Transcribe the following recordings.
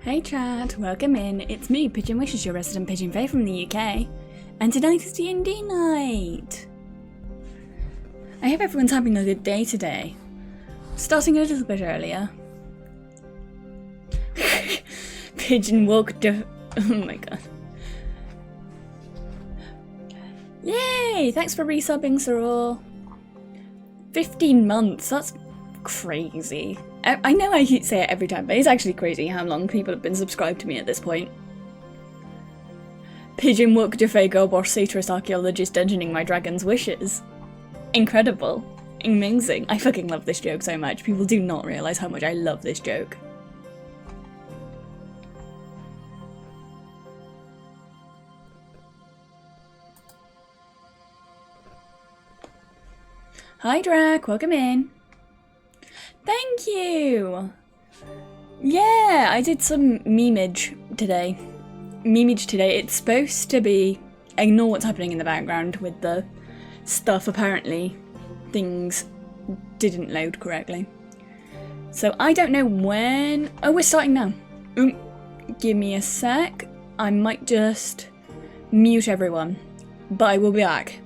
Hey chat, welcome in. It's me, Pigeonwishes, your resident pigeon fae from the UK, and tonight is D&D night. I hope everyone's having a good day today. Starting a little bit earlier. Pigeon walked. Oh my god. Yay! Thanks for resubbing, Soror. 15 months. That's crazy. I know I say it every time, but it's actually crazy how long people have been subscribed to me at this point. Pigeon walked a fago or satyrist archeologist dungeoning my dragon's wishes. Incredible. Amazing. I fucking love this joke so much. People do not realise how much I love this joke. Hi Drac, welcome in. Thank you! Yeah, I did some memeage today. It's supposed to be... Ignore what's happening in the background with the stuff. Apparently, things didn't load correctly. So I don't know when... Oh, we're starting now. Give me a sec. I might just mute everyone. But I will be back.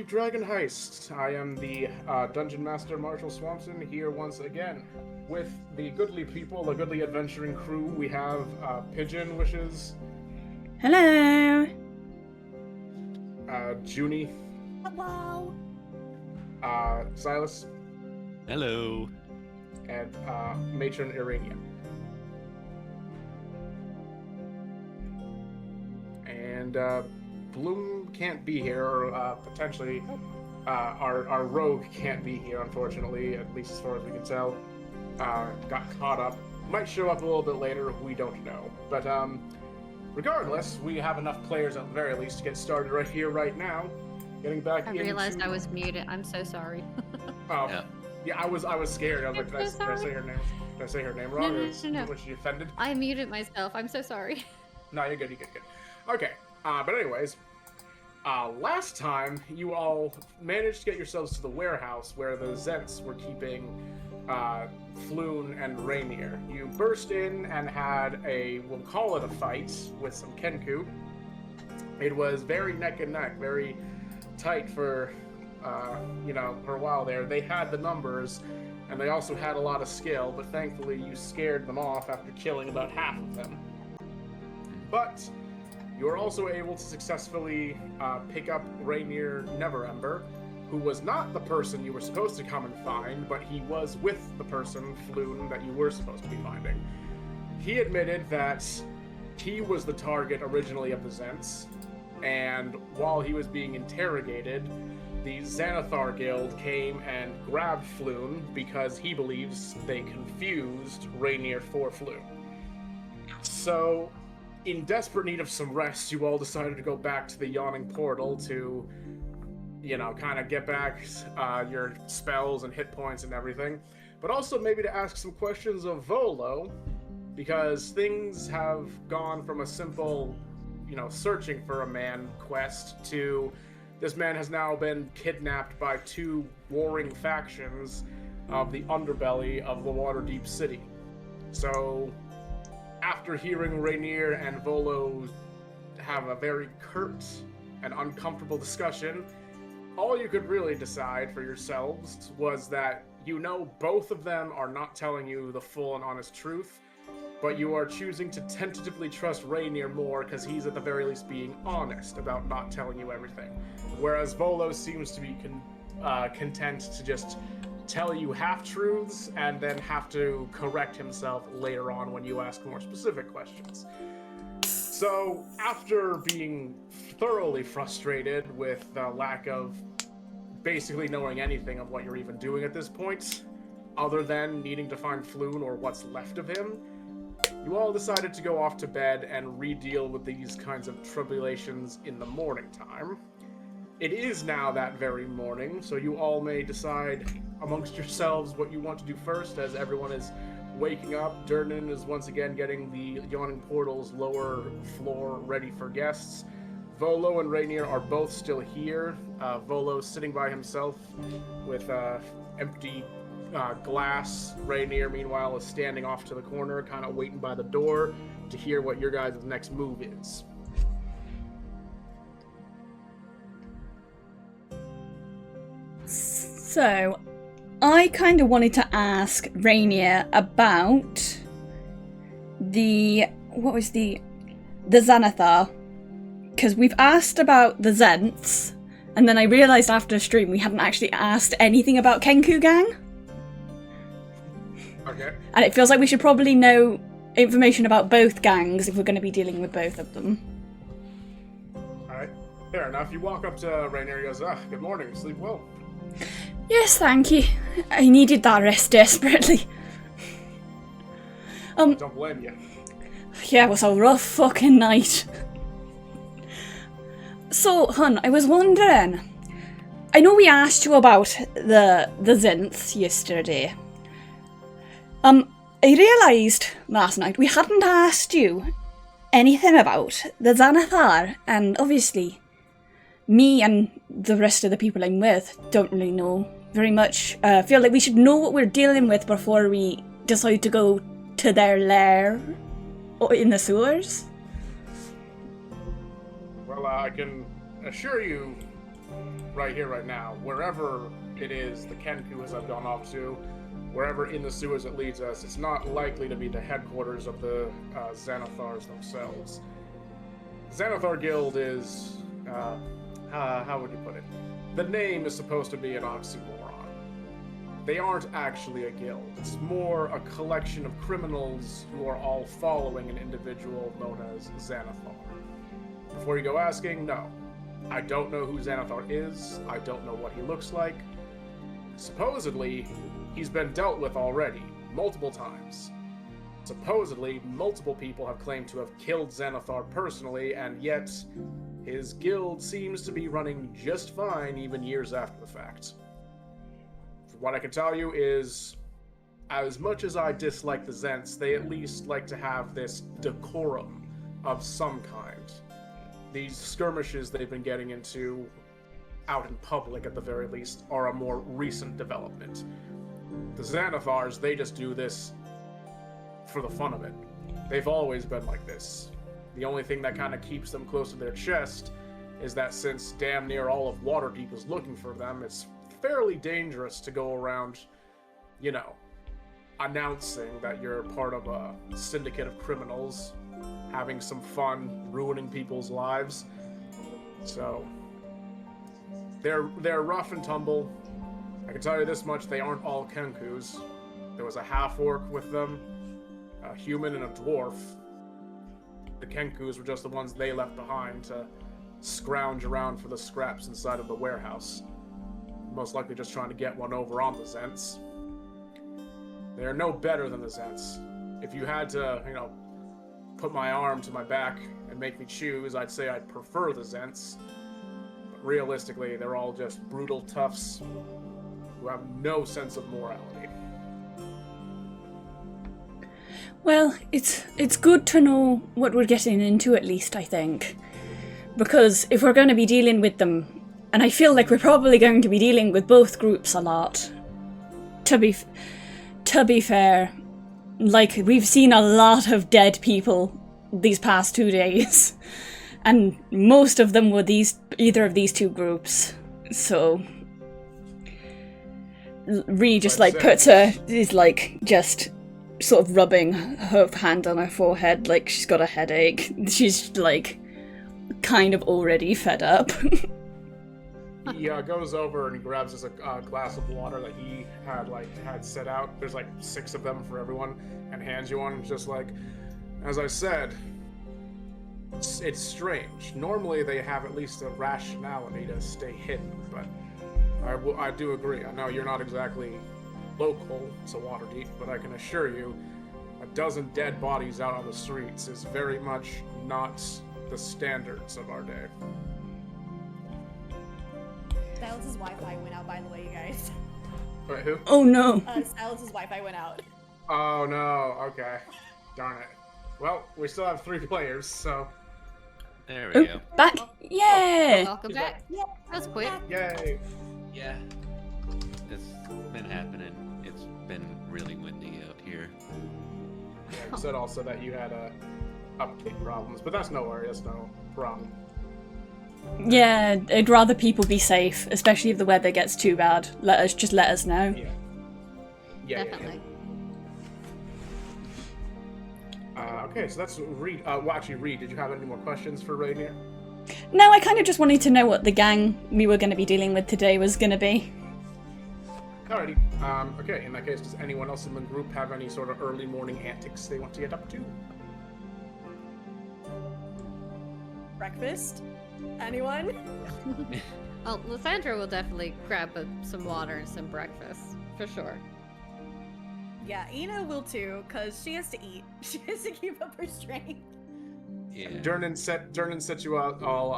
Dragon Heist. I am the Dungeon Master Marshall Swanson here once again with the goodly people, the goodly adventuring crew. We have Pigeonwishes. Hello. Junie. Hello. Silas. Hello. And matron irienavt. And Bloom can't be here, or potentially our rogue can't be here, unfortunately, at least as far as we can tell. Got caught up. Might show up a little bit later, we don't know. But regardless, we have enough players at the very least to get started right here, right now. Getting back into... I realized I was muted. I'm so sorry. Oh, yeah, I was scared. I was like, did I say her name? Did I say her name wrong? No. Was she offended? I muted myself. I'm so sorry. No, you're good. Okay. But anyways, last time you all managed to get yourselves to the warehouse where the Zents were keeping Floon and Rainier. You burst in and had we'll call it a fight with some Kenku. It was very neck and neck, very tight for, for a while there. They had the numbers, and they also had a lot of skill, but thankfully you scared them off after killing about half of them. But you were also able to successfully pick up Rainier Neverember, who was not the person you were supposed to come and find, but he was with the person, Floon, that you were supposed to be finding. He admitted that he was the target originally of the Zents, and while he was being interrogated, the Xanathar Guild came and grabbed Floon because he believes they confused Rainier for Floon. So, in desperate need of some rest, you all decided to go back to the Yawning Portal to, kind of get back your spells and hit points and everything. But also maybe to ask some questions of Volo, because things have gone from a simple, searching for a man quest to this man has now been kidnapped by two warring factions of the underbelly of the Waterdeep city. So, after hearing Rainier and Volo have a very curt and uncomfortable discussion, all you could really decide for yourselves was that both of them are not telling you the full and honest truth, but you are choosing to tentatively trust Rainier more because he's at the very least being honest about not telling you everything. Whereas Volo seems to be content to just tell you half-truths and then have to correct himself later on when you ask more specific questions. So, after being thoroughly frustrated with the lack of basically knowing anything of what you're even doing at this point, other than needing to find Floon or what's left of him, you all decided to go off to bed and re-deal with these kinds of tribulations in the morning time. It is now that very morning, so you all may decide amongst yourselves what you want to do first, as everyone is waking up. Durnan is once again getting the Yawning Portal's lower floor ready for guests. Volo and Rainier are both still here. Volo sitting by himself with empty glass. Rainier, meanwhile, is standing off to the corner, kind of waiting by the door to hear what your guys' next move is. So, I kind of wanted to ask Rainier about the Xanathar, because we've asked about the Zents, and then I realised after stream we hadn't actually asked anything about Kenku Gang. Okay. And it feels like we should probably know information about both gangs if we're going to be dealing with both of them. Alright, fair enough. You walk up to Rainier and goes, good morning, sleep well. Yes, thank you. I needed that rest desperately. Don't blame you. Yeah, it was a rough fucking night. So, hun, I was wondering, I know we asked you about the Zents yesterday, I realised last night we hadn't asked you anything about the Xanathar, and obviously me and the rest of the people I'm with don't really know very much. I feel like we should know what we're dealing with before we decide to go to their lair or in the sewers. Well, I can assure you right here, right now, wherever it is the Kenkus have gone off to, wherever in the sewers it leads us, it's not likely to be the headquarters of the Xanathars themselves. The Xanathar Guild is, how would you put it? The name is supposed to be an oxymoron. They aren't actually a guild. It's more a collection of criminals who are all following an individual known as Xanathar. Before you go asking, no. I don't know who Xanathar is. I don't know what he looks like. Supposedly, he's been dealt with already, multiple times. Supposedly, multiple people have claimed to have killed Xanathar personally, and yet his guild seems to be running just fine even years after the fact. What I can tell you is, as much as I dislike the Zents, they at least like to have this decorum of some kind. These skirmishes they've been getting into out in public, at the very least, are a more recent development. The Xanathars, they just do this for the fun of it. They've always been like this. The only thing that kind of keeps them close to their chest is that since damn near all of Waterdeep is looking for them, it's fairly dangerous to go around, you know, announcing that you're part of a syndicate of criminals, having some fun, ruining people's lives. So, they're rough and tumble. I can tell you this much, they aren't all Kenkus. There was a half-orc with them, a human and a dwarf. The Kenkus were just the ones they left behind to scrounge around for the scraps inside of the warehouse. Most likely just trying to get one over on the Zents. They are no better than the Zents. If you had to, you know, put my arm to my back and make me choose, I'd say I'd prefer the Zents. But realistically, they're all just brutal toughs who have no sense of morality. Well, it's good to know what we're getting into at least, I think. Because if we're going to be dealing with them, and I feel like we're probably going to be dealing with both groups a lot, to be fair, like, we've seen a lot of dead people these past 2 days, and most of them were either of these two groups, so Rhi just is just sort of rubbing her hand on her forehead like she's got a headache. She's like kind of already fed up. He goes over and he grabs us a glass of water that he had set out. There's like 6 of them for everyone, and hands you one. Just like, as I said, it's strange. Normally they have at least a rationality to stay hidden, but I do agree. I know you're not exactly local to Waterdeep, but I can assure you, a dozen dead bodies out on the streets is very much not the standards of our day. Silas's Wi-Fi went out, by the way, you guys. Wait, who? Oh no. Silas's Wi-Fi went out. Oh no, okay. Darn it. Well, we still have 3 players, so... There we go. Back! Yeah! Welcome back. Yeah, That's quick. Yay! Yeah. It's been happening. It's been really windy out here. Yeah, you said also that you had update problems, but that's no worry, that's no problem. Yeah, I'd rather people be safe, especially if the weather gets too bad. Let us know. Yeah. Definitely. Okay, so that's Reed. Actually, Reed, did you have any more questions for Rainier? No, I kind of just wanted to know what the gang we were going to be dealing with today was going to be. Alrighty. Okay, in that case, does anyone else in the group have any sort of early morning antics they want to get up to? Breakfast? Anyone? Oh, Lysandra will definitely grab some water and some breakfast, for sure. Yeah, Ina will too, because she has to eat. She has to keep up her strength. Yeah. Durnan sets you out all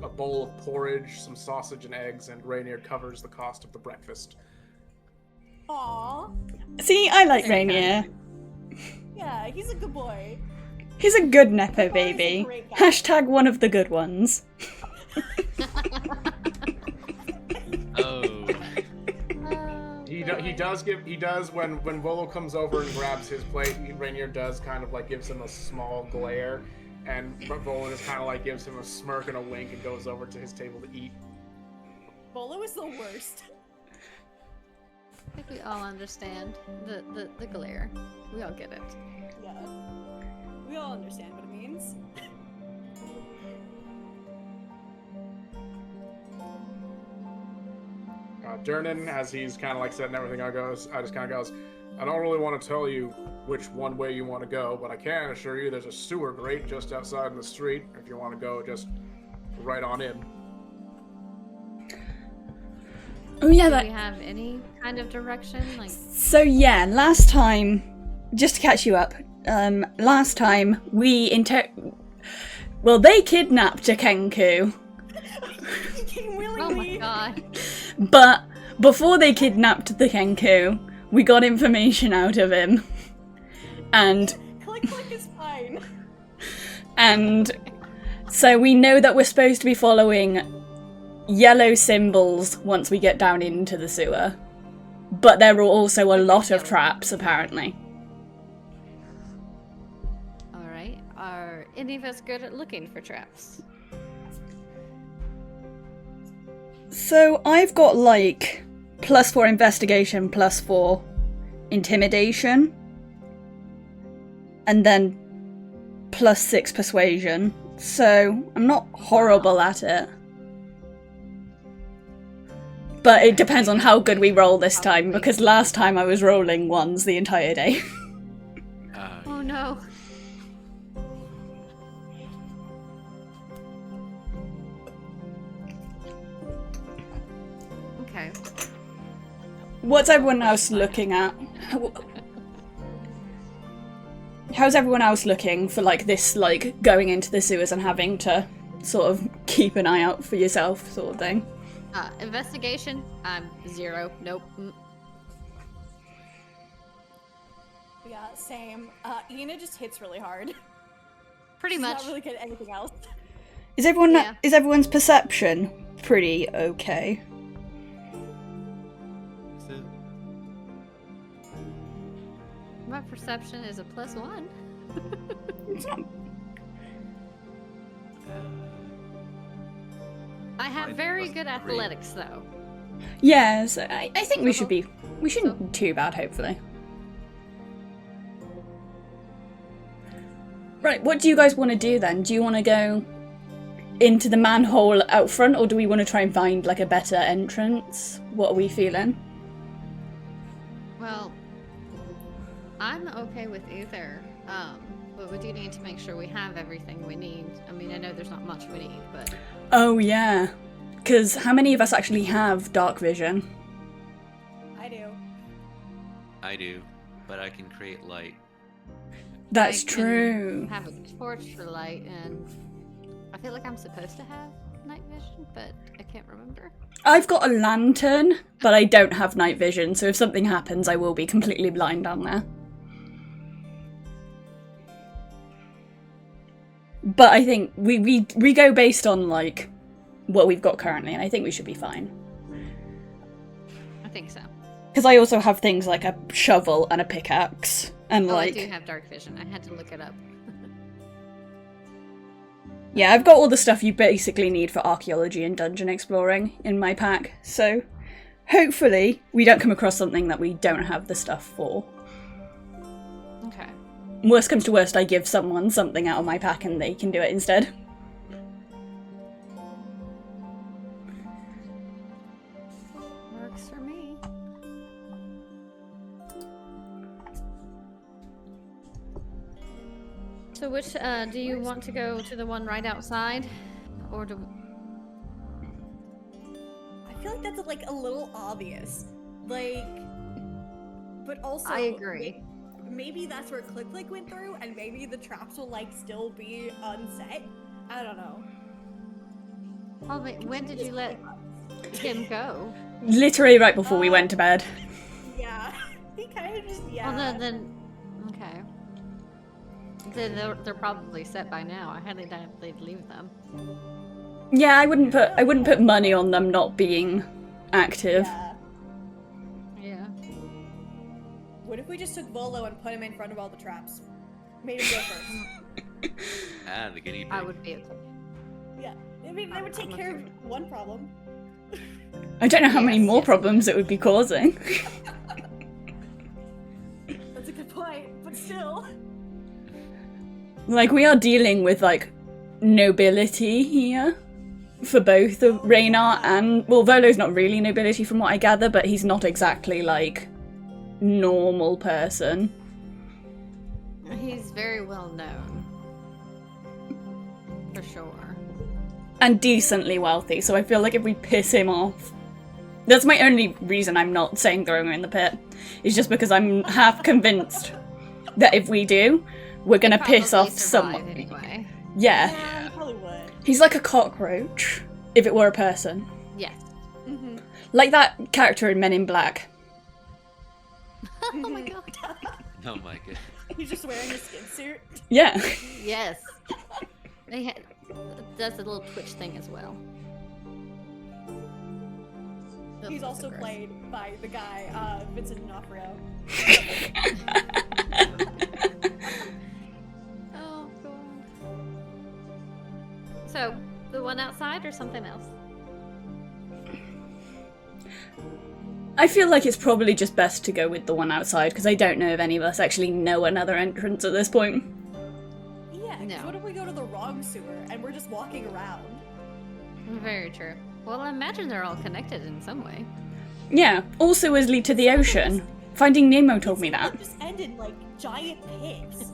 a bowl of porridge, some sausage and eggs, and Rainier covers the cost of the breakfast. Aww. See, I like Rainier. Yeah, he's a good boy. He's a good Nepo My boy's a baby. great guy. Hashtag one of the good ones. Oh. He does when Volo comes over and grabs his plate, Rainier does kind of like gives him a small glare, and Volo just kind of like gives him a smirk and a wink and goes over to his table to eat. Bolo is the worst. I think we all understand the glare. We all get it. Yeah. We all understand what it means. Durnan, as he's kind of like setting everything up, just kind of goes, I don't really want to tell you which one way you want to go, but I can assure you there's a sewer grate just outside in the street. If you want to go, just right on in. Oh yeah, Do we have any kind of direction? Like, So yeah, last time, just to catch you up, last time we they kidnapped a Kenku, He came oh my willingly. god. but before they kidnapped the Kenku, we got information out of him, and Click is fine. so we know that we're supposed to be following yellow symbols once we get down into the sewer, but there are also a lot of traps apparently. Alright. Are any of us good at looking for traps? So I've got like +4 investigation, +4 intimidation, and then +6 persuasion. So I'm not horrible at it. But it depends on how good we roll this time, because last time I was rolling ones the entire day. Oh no. Okay. What's everyone else looking at? How's everyone else looking for like this, like going into the sewers and having to sort of keep an eye out for yourself sort of thing? Investigation, I'm 0. Nope. Yeah, same. Ina just hits really hard. Pretty She's much. not really good at anything else. Is everyone Yeah. is everyone's perception pretty okay? Is it? My perception is a +1. It's not. I have Mine very was good 3. athletics though. Yeah, so I think we shouldn't be too bad, hopefully. Right, what do you guys want to do then? Do you want to go into the manhole out front, or do we want to try and find like a better entrance? What are we feeling? Well, I'm okay with either. But we do need to make sure we have everything we need. I mean, I know there's not much we need, but Oh yeah, because how many of us actually have dark vision? I do. I do, but I can create light. That's I can true. have a torch for light, and I feel like I'm supposed to have night vision, but I can't remember. I've got a lantern, but I don't have night vision, so if something happens, I will be completely blind down there. But I think we go based on like what we've got currently, and I think we should be fine. I think so. Because I also have things like a shovel and a pickaxe, and Oh, like I do have dark vision. I had to look it up. yeah, I've got all the stuff you basically need for archaeology and dungeon exploring in my pack. So hopefully we don't come across something that we don't have the stuff for. Okay. Worst comes to worst, I give someone something out of my pack and they can do it instead. Works for me. So which, do you want to go to the one right outside? Or do... I feel like that's like a little obvious. Like, but also I agree. Maybe that's where Click went through, and maybe the traps will like still be unset. I don't know. Oh, wait, when did you let him go? Literally right before we went to bed. Yeah, he kind of just, yeah. Well, then okay. Then they're probably set by now. I highly doubt they'd leave them. Yeah, I wouldn't put money on them not being active. Yeah. Yeah. What if we just took Volo and put him in front of all the traps? Made him go first. The guinea pig. I would be okay. Yeah. I mean, they would take care of one problem. I don't know how many Yes, more yes. problems it would be causing. That's a good point, but still. Like, we are dealing with, like, nobility here. For both of Raynar and... Well, Volo's not really nobility from what I gather, but he's not exactly, like, normal person. He's very well known. For sure. And decently wealthy, so I feel like if we piss him off... That's my only reason I'm not saying throwing him in the pit. Is just because I'm half convinced that if we do, we're gonna He'd piss probably off survive someone. Anyway. Yeah. Yeah, you probably would. He's like a cockroach, if it were a person. Yes. Mm-hmm. Like that character in Men in Black. Oh my god. Oh my god. He's just wearing a skin suit. Yeah. Yes. Does a little twitch thing as well. He's Ugh, also so gross. played by the guy, Vincent D'Onofrio. Oh god. So, the one outside or something else? I feel like it's probably just best to go with the one outside, because I don't know if any of us actually know another entrance at this point. Yeah, 'cause No. what if we go to the wrong sewer and we're just walking around? Very true. Well, I imagine they're all connected in some way. Yeah, all sewers lead to the ocean. Finding Nemo told me that. Just end in like giant pits.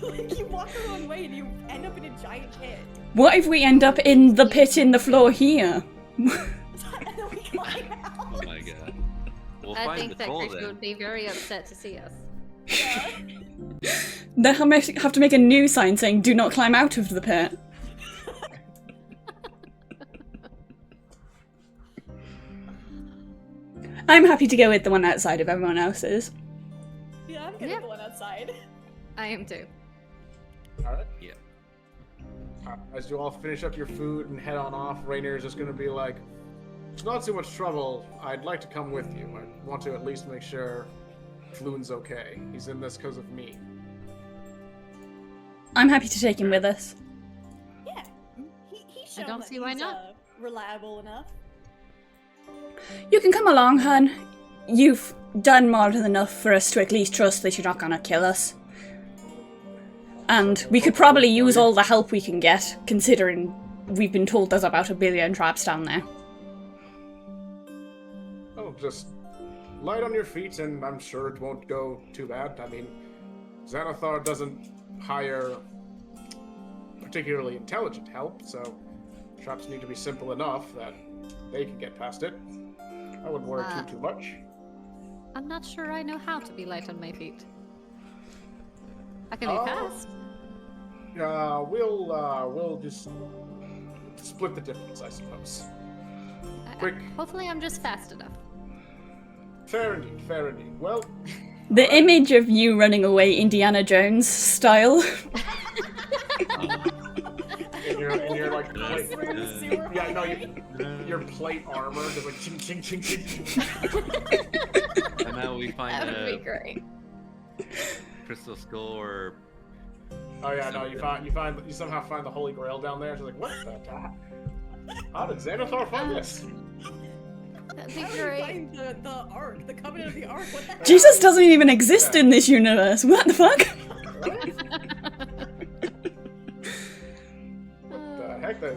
Like you walk the wrong way and you end up in a giant pit. What if we end up in the pit in the floor here? And then we climb out. Oh my god. We'll I find think the that troll creature then. would be very upset to see us. Yeah. They have to make a new sign saying, "Do not climb out of the pit." I'm happy to go with the one outside if everyone else is. Yeah, I'm good Yeah. with the one outside. I am too. Alright. Yeah. As you all finish up your food and head on off, Rainier is just going to be like, "It's not too much trouble. I'd like to come with you. I want to at least make sure Floon's okay. He's in this because of me." I'm happy to take him with us. Yeah. He's shown don't that see why he's, not. Reliable enough. You can come along, hun. You've done more than enough for us to at least trust that you're not gonna kill us. And we could probably use all the help we can get, considering we've been told there's about 1 billion traps down there. Oh, just light on your feet and I'm sure it won't go too bad. I mean, Xanathar doesn't hire particularly intelligent help, so traps need to be simple enough that they can get past it. I wouldn't worry too much. I'm not sure I know how to be light on my feet. I can be Oh. fast. We'll just split the difference, I suppose. Quick. Hopefully I'm just fast enough. Fair indeed, fair indeed. Well, The image of you running away Indiana Jones style. in your like plate. We're in the sewer. Yeah, no, your plate armor just like ching ching ching ching. And now we find That would be a great. crystal skull or Oh yeah, no, you somehow find the Holy Grail down there. She's like, what the? How did Xanathar find this? That'd be How do you great. find the Ark? The Covenant of the Ark? What the heck? Jesus doesn't even exist in this universe. What the fuck? The heck, the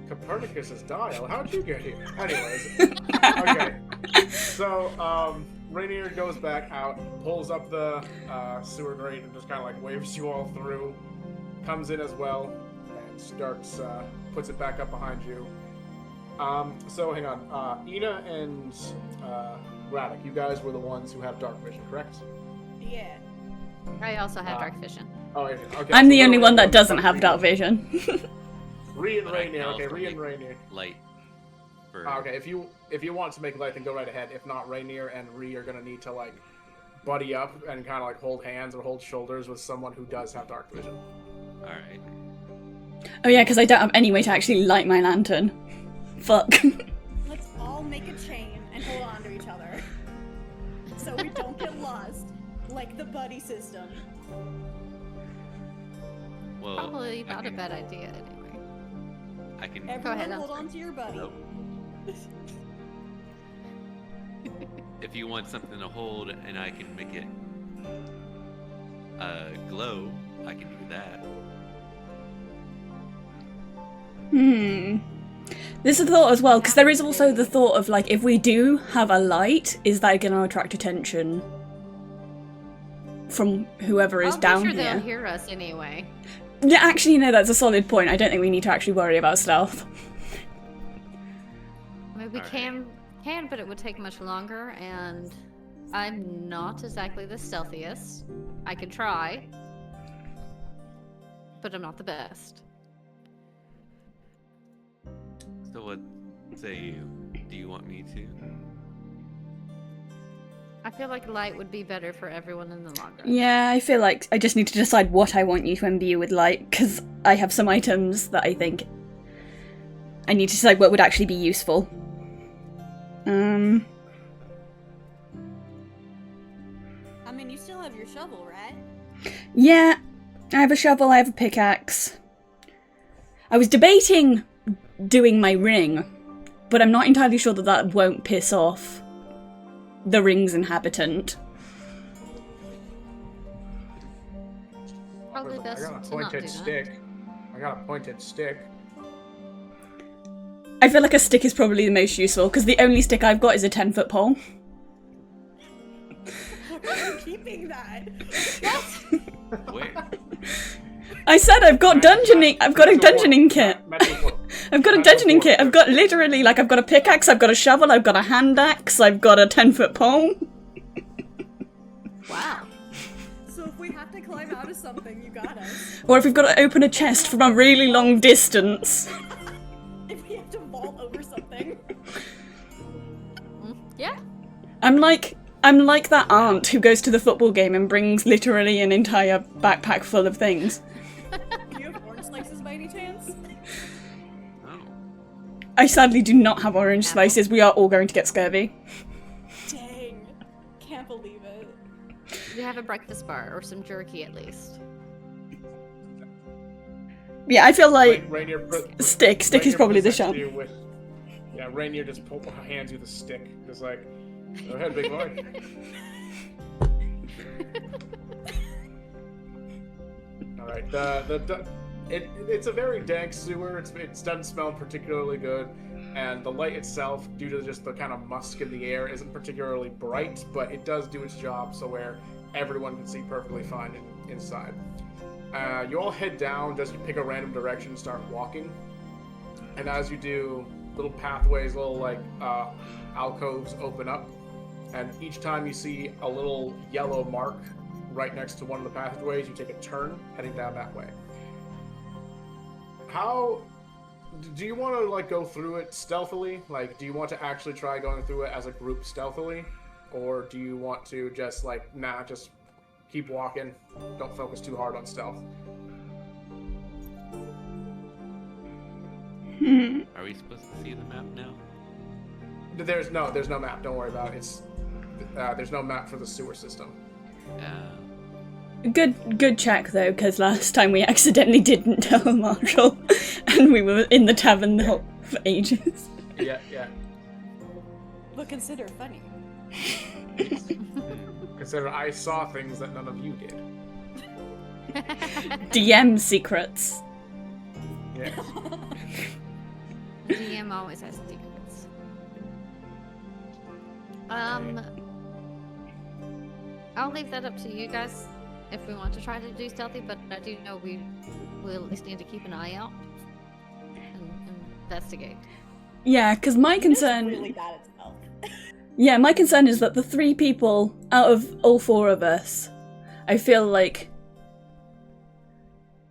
Copernicus's dial. How'd you get here? Anyways, okay. So, Rainier goes back out, pulls up the sewer grate, and just kind of like waves you all through. Comes in as well, and starts puts it back up behind you. So hang on, Ina and Radek, you guys were the ones who have dark vision, correct? Yeah. I also have dark vision. Oh, yeah, okay. I'm so the we're only one that ones doesn't got have Rhi- dark vision. Rhi and But I can Rainier. Okay, also Rhi and make Rainier. light. For Okay, if you want to make light, then go right ahead. If not, Rainier and Rhi are gonna need to like buddy up and kind of like hold hands or hold shoulders with someone who does have dark vision. All right. Oh yeah, because I don't have any way to actually light my lantern. Fuck. Let's all make a chain and hold on to each other. So we don't get lost. Like the buddy system. Well, Probably not a bad idea anyway. I can. Everyone ahead, hold Oscar. on to your buddy. Nope. If you want something to hold and I can make it glow, I can do that. There's a thought as well, because there is also the thought of, like, if we do have a light, is that going to attract attention from whoever is down I'm sure here? they'll hear us anyway. Yeah, actually, no, that's a solid point. I don't think we need to actually worry about stealth. I mean, we Alright. can, but it would take much longer, and I'm not exactly the stealthiest. I can try, but I'm not the best. So what say you? Do you want me to? I feel like light would be better for everyone in the long run. Yeah, I feel like I just need to decide what I want you to imbue with light, because I have some items that I think I need to decide what would actually be useful. I mean, you still have your shovel, right? Yeah, I have a shovel, I have a pickaxe. I was debating doing my ring, but I'm not entirely sure that that won't piss off the ring's inhabitant. Probably I best got a to not do pointed that. stick. I got a pointed stick. I feel like a stick is probably the most useful, because the only stick I've got is a 10-foot pole. Where are you keeping that? Where? I said I've got dungeoning. I've got a dungeoning kit. I've got a dungeoning kit. I've got literally, like, I've got a pickaxe, I've got a shovel, I've got a hand axe, I've got a 10-foot pole. Wow. So if we have to climb out of something, you got us. Or if we've got to open a chest from a really long distance. If we have to vault over something. Yeah. I'm like that aunt who goes to the football game and brings literally an entire backpack full of things. Do you have orange slices by any chance? Oh. I sadly do not have orange slices. We are all going to get scurvy. Dang. Can't believe it. We have a breakfast bar or some jerky at least. Yeah, I feel like Rainier stick is probably the shot. Yeah, Rainier just hands you the stick. Just like, go ahead, big boy. All right. It's a very dank sewer. It doesn't smell particularly good, and the light itself, due to just the kind of musk in the air, isn't particularly bright. But it does do its job, so where everyone can see perfectly fine inside. You all head down, just pick a random direction and start walking. And as you do, little pathways, little like alcoves open up. And each time you see a little yellow mark right next to one of the passageways, you take a turn heading down that way. How do you want to like go through it stealthily? Like, do you want to actually try going through it as a group stealthily? Or do you want to just like, nah, just keep walking, don't focus too hard on stealth? Are we supposed to see the map now? There's no map, don't worry about it. There's no map for the sewer system. Good check though, because last time we accidentally didn't tell Marshall, and we were in the tavern for ages. Yeah. But consider funny. Consider I saw things that none of you did. DM secrets. Yeah. DM always has secrets. I'll leave that up to you guys if we want to try to do stealthy, but I do know we will at least need to keep an eye out and investigate. Yeah, because my concern. Really bad at stealth. Yeah, my concern is that the 3 people out of all 4 of us, I feel like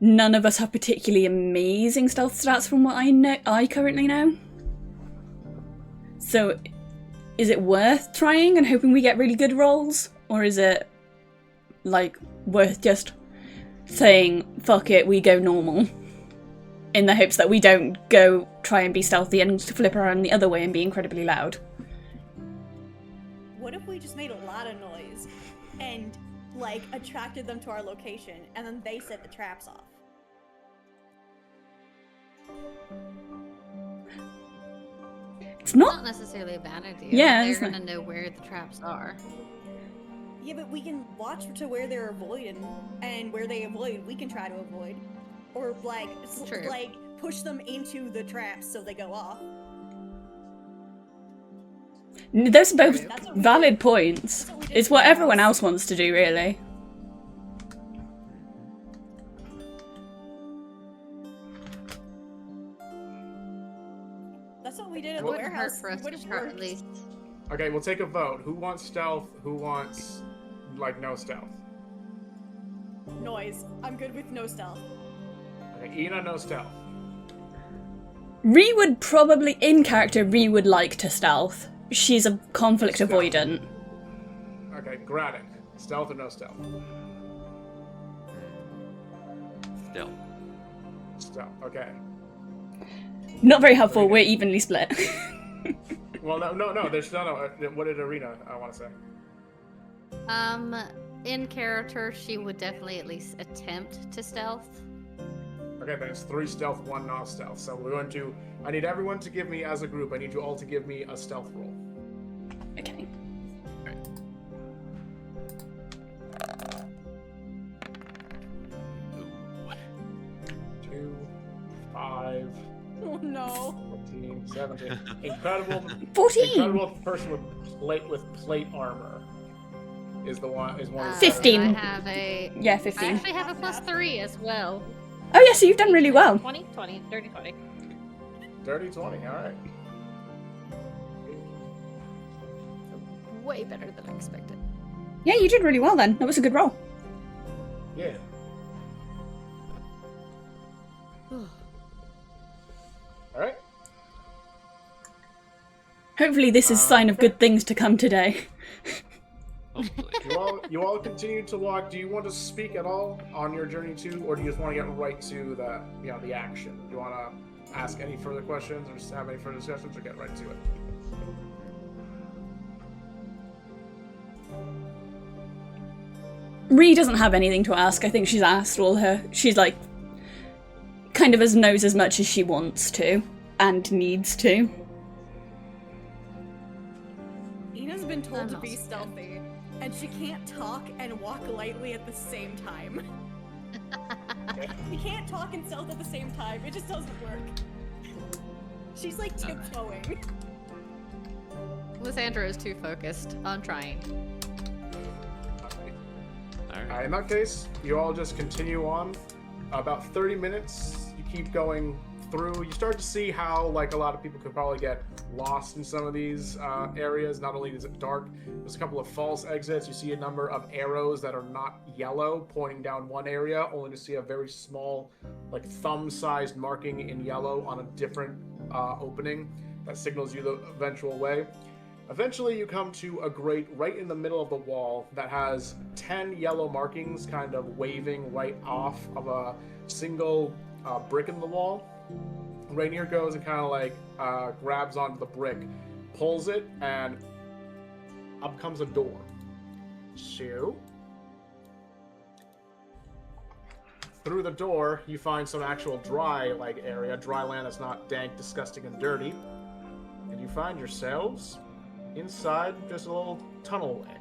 none of us have particularly amazing stealth stats from what I currently know. So is it worth trying and hoping we get really good rolls? Or is it, like, worth just saying, fuck it, we go normal? In the hopes that we don't go try and be stealthy and flip around the other way and be incredibly loud. What if we just made a lot of noise and, like, attracted them to our location, and then they set the traps off? It's not... Not necessarily a bad idea. Yeah, They're it's gonna not- know where the traps are. Yeah, but we can watch to where they're avoiding, and where they avoid, we can try to avoid. Or, like, True. like push them into the traps so they go off. Those are both That's what we valid did. points. That's what we did It's for what the everyone house. else wants to do, really. That's what we did at It the wouldn't hurt warehouse. for us It would to have try at worked. least. Okay, we'll take a vote. Who wants stealth? Who wants, like, no stealth? Noise. I'm good with no stealth. Okay, Ina, no stealth. Rhi would probably, in character, Rhi would like to stealth. She's a conflict Stealth. avoidant. Okay, Graddock, stealth or no stealth? Still. Stealth, okay. Not very helpful, we're evenly split. Well, no, there's no. What did Arena want to say? In character, she would definitely at least attempt to stealth. Okay, then it's 3 stealth, 1 not stealth. So we're going to. I need everyone to give me, as a group, I need you all to give me a stealth roll. Okay. Ooh. 2, 5, Oh no. 14, 17. Incredible. 14! Incredible person with plate armor is the one. Is one. of the 15. I have a. Yeah, I 15. actually have a +3 as well. Oh yeah, so you've done really well. 20, 20, 30, 20. Dirty 20. All right. Way better than I expected. Yeah, you did really well then. That was a good roll. Yeah. All right. Hopefully this is sign of good things to come today. Hopefully. You all continue to walk. Do you want to speak at all on your journey too, or do you just want to get right to the action? Do you want to ask any further questions, or just have any further discussions, or get right to it? Rhi doesn't have anything to ask. I think she's asked all her... She's like... kind of knows as much as she wants to. And needs to. Ina's been told I'm to be also good. stealthy, and she can't talk and walk lightly at the same time. You can't talk and stealth at the same time. It just doesn't work. She's like tiptoeing. Lysandra is too focused on trying. Alright. In that case, you all just continue on. About 30 minutes, you keep going through. You start to see how, like, a lot of people could probably get lost in some of these areas. Not only is it dark, there's a couple of false exits. You see a number of arrows that are not yellow pointing down one area, only to see a very small, like, thumb-sized marking in yellow on a different opening that signals you the eventual way. Eventually, you come to a grate right in the middle of the wall that has 10 yellow markings kind of waving right off of a single brick in the wall. Rainier goes and kind of like grabs onto the brick, pulls it, and up comes a door. So, through the door, you find some actual dry area, dry land that's not dank, disgusting, and dirty. And you find yourselves inside just a little tunnel way.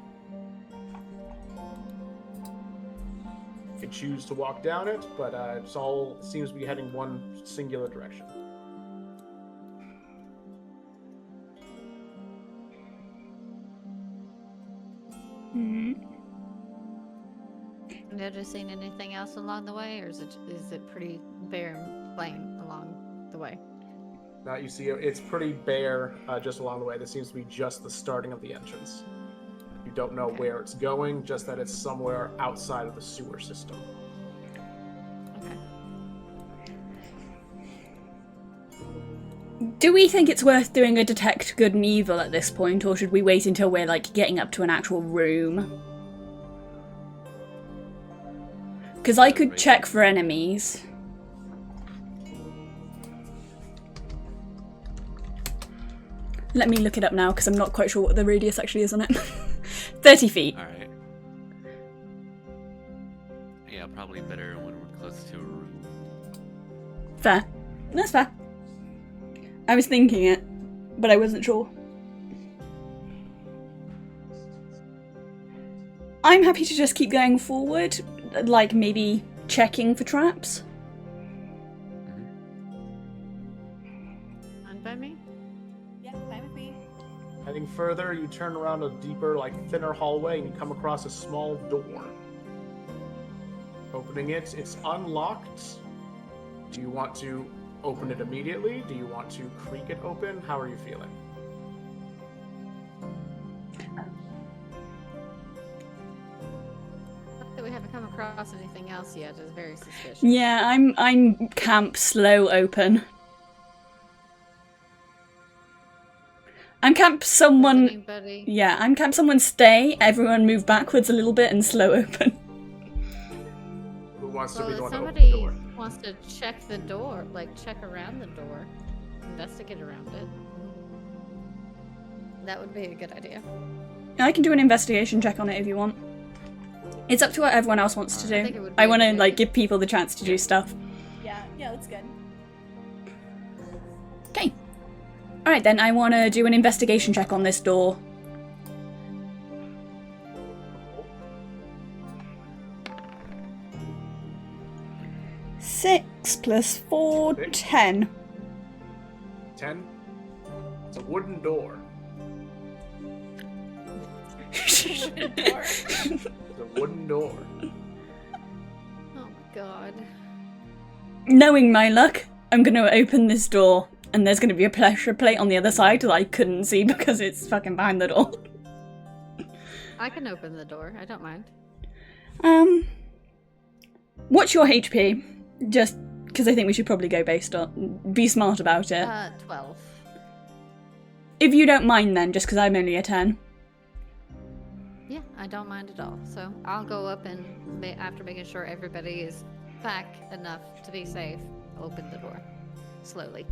You can choose to walk down it, but it's all seems to be heading one singular direction. Noticing anything else along the way, or is it pretty bare and plain along the way? Now you see it's pretty bare just along the way. This seems to be just the starting of the entrance. You don't know where it's going, just that it's somewhere outside of the sewer system. Okay. Do we think it's worth doing a detect good and evil at this point, or should we wait until we're, like, getting up to an actual room? Because I could check for enemies. Let me look it up now, because I'm not quite sure what the radius actually is on it. 30 feet. Alright. Yeah, probably better when we're close to a room. Fair. That's fair. I was thinking it, but I wasn't sure. I'm happy to just keep going forward, like maybe checking for traps. Fine by me. Yeah, fine with me. Heading further, you turn around a deeper, like thinner hallway, and you come across a small door. Opening it, it's unlocked. Do you want to open it immediately? Do you want to creak it open? How are you feeling? Not that we haven't come across anything else yet is very suspicious. Yeah, I'm camp slow open. I'm camp someone. Anybody? Yeah, I'm camp someone stay. Everyone move backwards a little bit and slow open. Who wants to Well, be the if one to open the somebody door? wants to check the door, like check around the door, investigate around it, that would be a good idea. I can do an investigation check on it if you want. It's up to what everyone else wants to I think it do. would I be want to good. like give people the chance to do stuff. Yeah, that's good. Okay. All right then. I want to do an investigation check on this door. Six plus 4, 10. 10? It's a wooden door. Door. It's a wooden door. Oh my god. Knowing my luck, I'm going to open this door, and there's going to be a pressure plate on the other side that I couldn't see because it's fucking behind the door. I can open the door. I don't mind. What's your HP? Just because I think we should probably go based on... Be smart about it. 12. If you don't mind then, just because I'm only a 10. Yeah, I don't mind at all. So I'll go up and after making sure everybody is back enough to be safe, open the door slowly.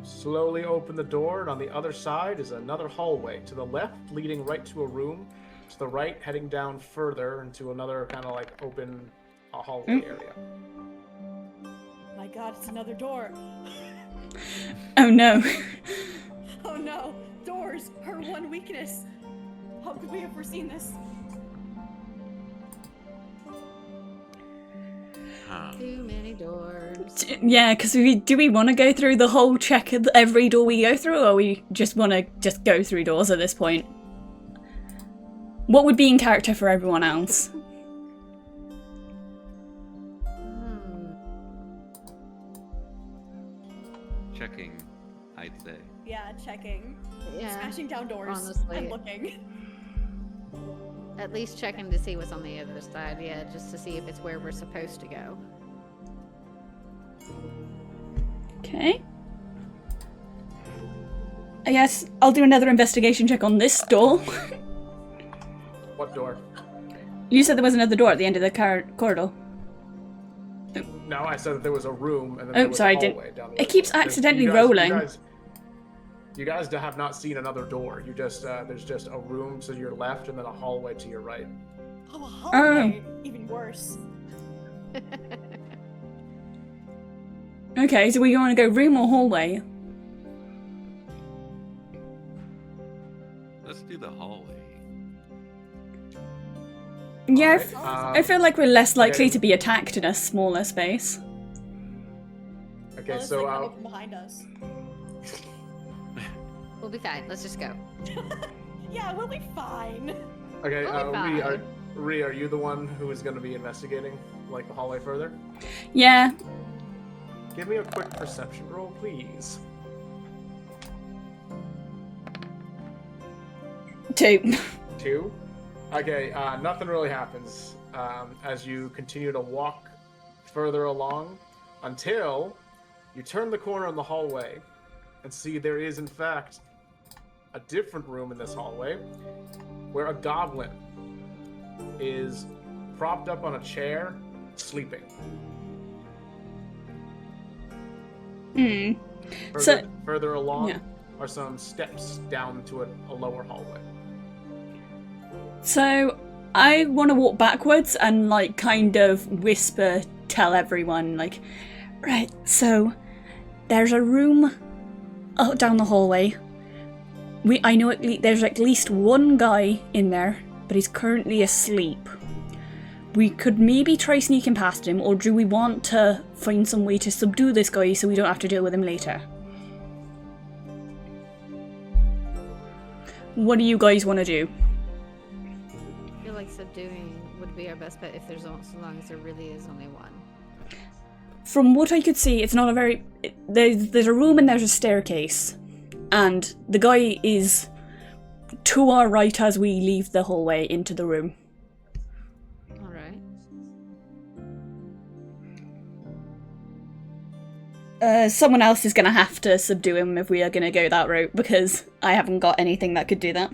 Slowly open the door, and on the other side is another hallway. To the left, leading right to a room. To the right, heading down further into another kind of like open hallway area. My god, it's another door. Oh no. Oh no, doors, her one weakness. How could we have foreseen this? Huh. Too many doors. Yeah, because do we want to go through the whole check of every door we go through, or we just want to just go through doors at this point? What would be in character for everyone else? Checking, I'd say. Yeah, checking. Yeah. Smashing down doors honestly. and looking. At least checking to see what's on the other side, yeah, just to see if it's where we're supposed to go. Okay. I guess I'll do another investigation check on this door. What door? You said there was another door at the end of the corridor. No, I said that there was a room, and then there was sorry, a I didn't- hallway down the It keeps There's- accidentally you rolling. You guys have not seen another door. You just there's just a room to your left, and then a hallway to your right. Oh, a hallway. Even worse. Okay, so we want to go room or hallway? Let's do the hallway. Yeah, Alright, I feel like we're less likely okay. to be attacked in a smaller space. Okay, Unless so they come from behind us. We'll be fine. Let's just go. Yeah, we'll be fine. okay, We'll be fine. Rhea, are you the one who is going to be investigating, like the hallway further? Yeah. Give me a quick perception roll, please. 2. 2. Okay, nothing really happens as you continue to walk further along until you turn the corner in the hallway and see there is, in fact, a different room in this hallway where a goblin is propped up on a chair, sleeping. Further along are some steps down to a lower hallway. So I want to walk backwards and like kind of whisper, tell everyone like, right, so there's a room down the hallway. I know there's at least one guy in there, but he's currently asleep. We could maybe try sneaking past him, or do we want to find some way to subdue this guy so we don't have to deal with him later? What do you guys want to do? I feel like subduing would be our best bet if so long as there really is only one. From what I could see, it's not a very... There's a room and there's a staircase. And the guy is to our right as we leave the hallway into the room. Alright. Someone else is going to have to subdue him if we are going to go that route, because I haven't got anything that could do that.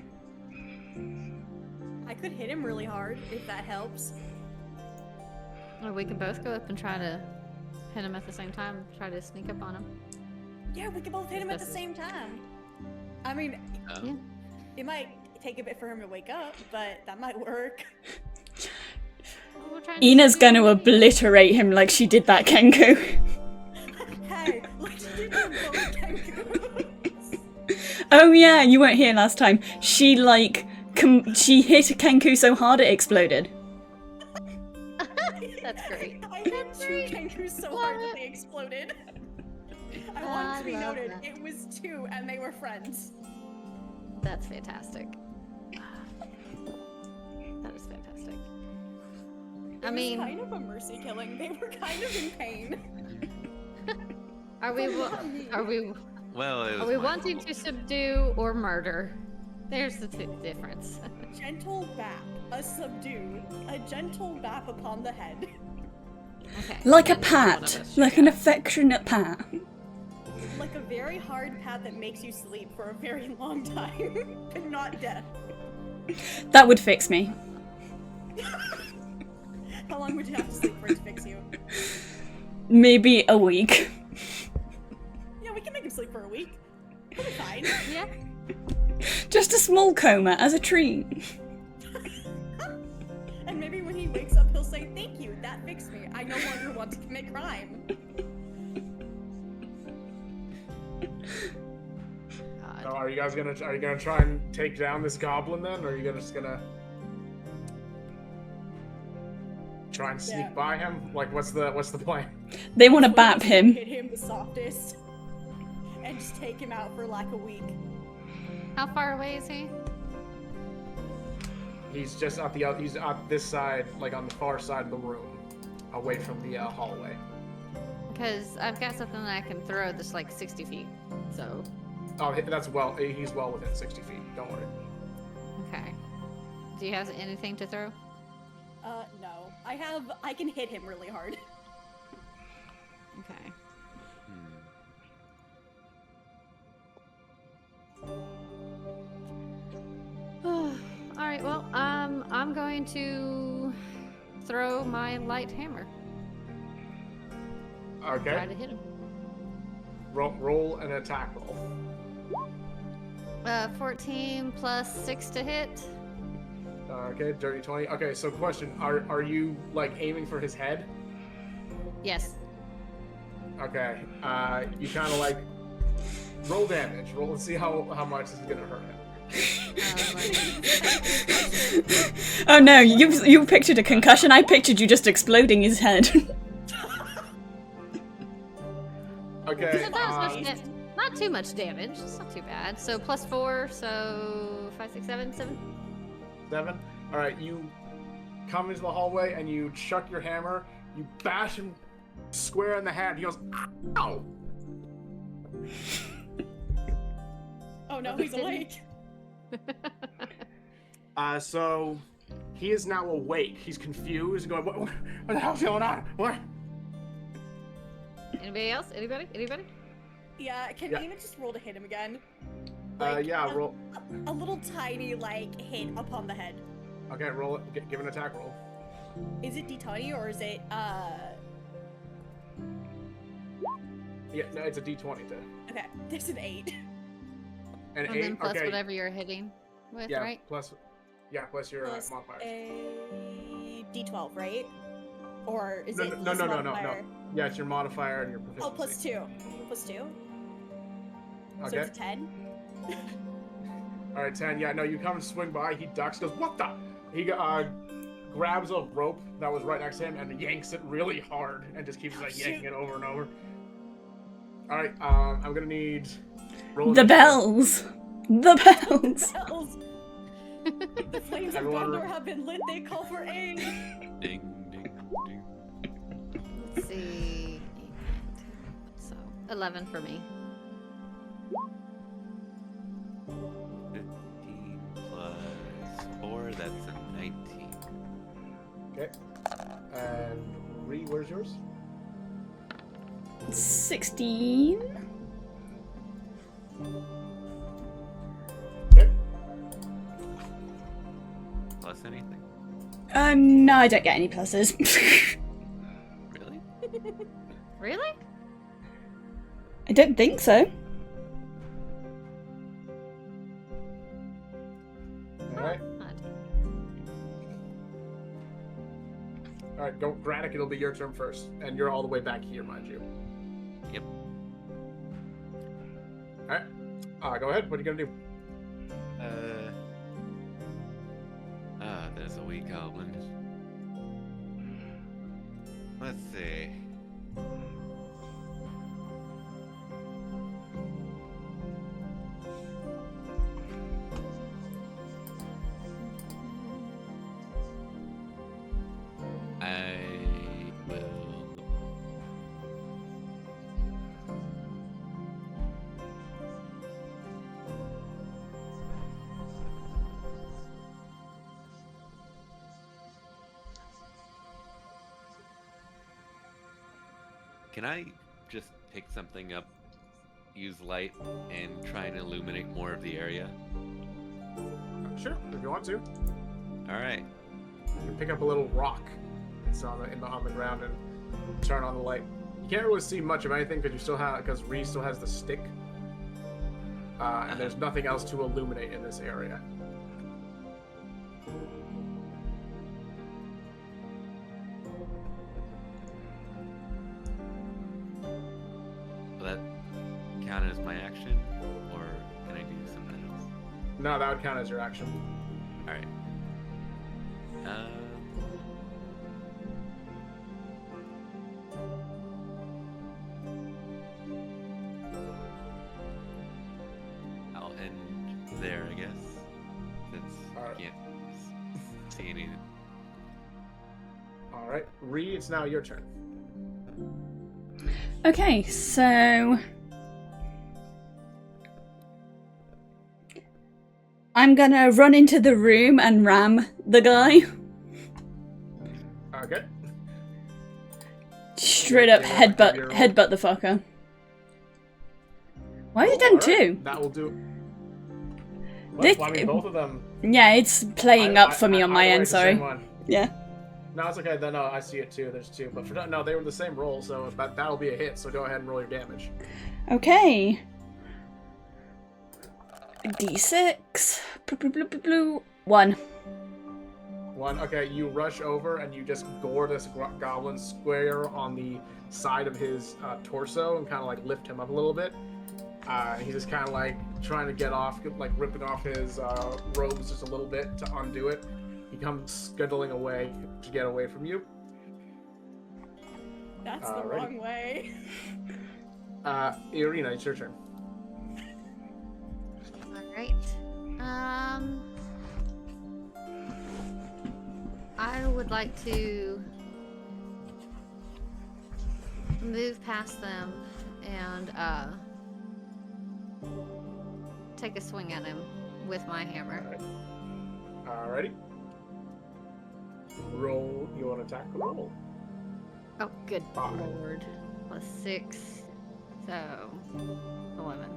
I could hit him really hard, if that helps. Or we can both go up and try to hit him at the same time, try to sneak up on him. Yeah, we can both hit him at the same time. I mean, Yeah. it might take a bit for him to wake up, but that might work. Well, we're trying to Ina's subdue going to him. obliterate him like she did that Kenku. Hey, let's do both kangaroos. Oh yeah, you weren't here last time. She like, she hit a Kenku so hard it exploded. That's great. I hit two kangaroos so hard that they exploded. I want it to be love noted, that. it was two and they were friends. That's fantastic. That is fantastic. It I was mean, kind of a mercy killing. They were kind of in pain. are we Well, it was are we my wanting fault. to subdue or murder? There's the difference. Gentle bap, a subdue, a gentle bap upon the head. Okay. Like a then one of pat, us like should an go. affectionate pat. Like a very hard pat that makes you sleep for a very long time, but not death. That would fix me. How long would you have to sleep for it to fix you? Maybe a week. Yeah, we can make him sleep for a week. He'll be fine. Yeah. Just a small coma as a treat. And maybe when he wakes up, he'll say, "Thank you, that fixed me. I no longer want to commit crime." So are you guys gonna try and take down this goblin then, or are you just gonna try and sneak Yeah. by him? Like, what's the plan? They want to bap him. Hit him the softest, and just take him out for like a week. How far away is he? He's just at he's at this side, like on the far side of the room, away from the hallway. Because I've got something that I can throw that's like 60 feet. So, Oh, he's well within 60 feet. Don't worry. okay. Do you have anything to throw? No. I can hit him really hard. Okay. Alright, well, I'm going to throw my light hammer. Try Okay. to hit him. Roll an attack roll. 14 plus 6 to hit. Okay, dirty 20. Okay, so question: Are you like aiming for his head? Yes. Okay. You kind of like roll damage. Roll and see how much this is gonna hurt him. Oh no, you pictured a concussion. I pictured you just exploding his head. Okay. So that was not too much damage. It's not too bad. So plus 4, so 5, 6, 7, 7. 7. All right. You come into the hallway and you chuck your hammer. You bash him square in the head. He goes, "Ow!" Oh no, he's awake. So he is now awake. He's confused, going, "What the hell's going on? What?" Anybody else? Anybody? Anybody? Yeah, can Yeah. Ina just roll to hit him again? Yeah, roll. A little tiny, like, hit upon the head. Okay, roll it. Give an attack roll. Is it D20 or is it, Yeah, no, it's a D20 to. Okay, there's an 8. An And 8. then plus okay. whatever you're hitting with, Yeah. right? Plus your Plus modifier. a D12, right? Or is No, it no, plus no, no, modifier? Yeah, it's your modifier and your proficiency. Oh, plus 2. Plus 2? So Okay. it's a 10? All right, 10. Yeah, no, you come and swing by. He ducks. Goes, what the? He grabs a rope that was right next to him and yanks it really hard and just keeps like yanking it over and over. All right, I'm gonna need. Roll The initiative. bells! The bells! Bells! The flames of Everyone- Gondor have been lit. They call for aid. Ding, ding, ding. Let's see. So 11 for me. 15 plus 4, that's a 19. Okay. And Ree, where's yours? 16. Okay. Plus anything? No, I don't get any pluses. Really? Really? I don't think so. All right. Odd. All right, go, Granick. It'll be your turn first, and you're all the way back here, mind you. Yep. All right. Go ahead. What are you gonna do? There's a wee goblin. Let's see. I will. Can I just pick something up, use light, and try and illuminate more of the area? Sure, if you want to. All right. You can pick up a little rock that's on the ground and turn on the light. You can't really see much of anything because Ree still has the stick, and there's nothing else to illuminate in this area. Will that count as my action, or can I do something else? No, that would count as your action. All right. I'll end there, I guess, since All right. I can't see any. All right, Ree, it's now your turn. Okay, so I'm gonna run into the room and ram the guy. Okay. Straight up Yeah, give your roll. headbutt the fucker. Why have you done All right, two? That will do. This- Well, I mean, both of them. Yeah, it's playing up for me on my either way, end, it's the same sorry. one. Yeah. No, it's okay. No, I see it too. There's two, but no, they were the same roll, so that'll be a hit. So go ahead and roll your damage. Okay. D6. One. One. Okay, you rush over and you just gore this goblin square on the side of his torso and kind of like lift him up a little bit. He's just kind of like trying to get off, like ripping off his robes just a little bit to undo it. He comes scuttling away to get away from you. That's the Alrighty. wrong way. Irina, it's your turn. All right. I would like to move past them and take a swing at him with my hammer. Alrighty. Roll your attack roll. Oh, good Five. lord. +6. So, 11.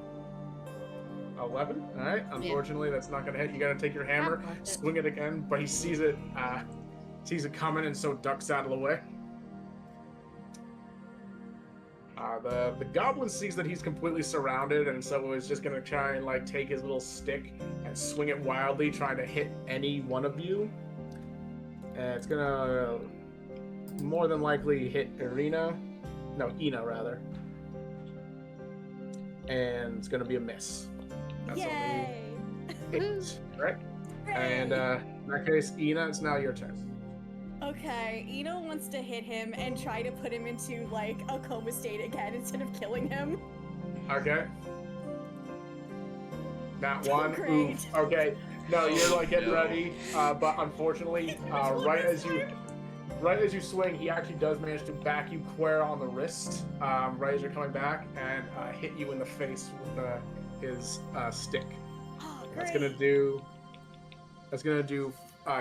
11. All right. Unfortunately, that's not gonna hit. You gotta take your hammer, Not worth it. swing it again, but he sees it coming, and so ducks out of the way. The goblin sees that he's completely surrounded, and so is just gonna try and like take his little stick and swing it wildly, trying to hit any one of you. And it's gonna more than likely hit Ina rather, and it's gonna be a miss. That's Yay! only 8, right? And in that case, Ina, it's now your turn. Okay, Ino wants to hit him and try to put him into like a coma state again instead of killing him. Okay. That one. Great. Oof. Okay. No, you're like getting ready, but unfortunately, right as you swing, he actually does manage to back you square on the wrist, right as you're coming back, and hit you in the face with his stick. Oh, That's great. gonna do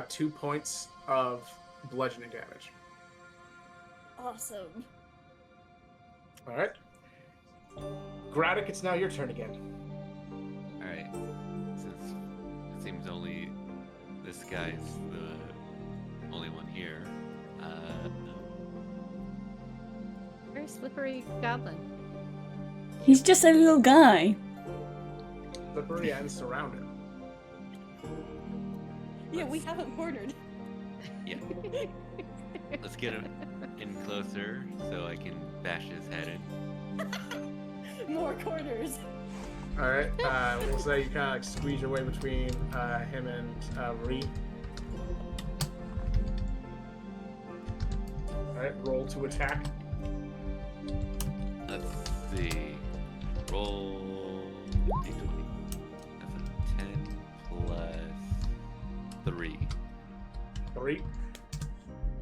2 points of bludgeoning damage. Awesome. All right. Graddock, it's now your turn again. Alright. Since it seems only this guy's the only one here, Very slippery goblin. He's just a little guy. Slippery and surrounded. Yeah, we haven't cornered. yeah. Let's get him in closer so I can bash his head in. More corners. All right. We'll say you kind of like squeeze your way between him and Ree. All right. Roll to attack. Let's see. Roll d20. That's a 10 plus 3. 3.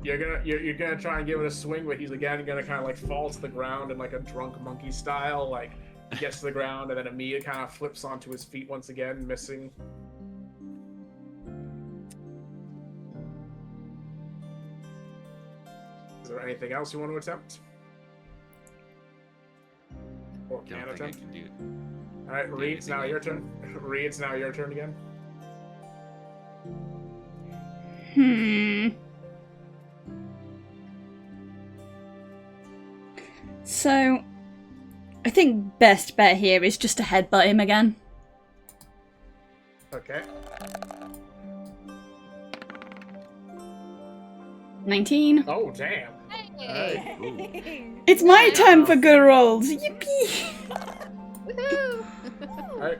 You're gonna try and give it a swing, but he's again gonna kind of like fall to the ground in like a drunk monkey style. Like he gets to the ground and then immediately kind of flips onto his feet once again, missing. Is there anything else you want to attempt? Or can Don't think I attempt? can do. All right, Ree, it's now your turn. Ree, it's now your turn again. So, I think best bet here is just to headbutt him again. Okay. 19. Oh, damn. Hey! Ooh. It's my turn for good rolls. Yippee! Woohoo! All right.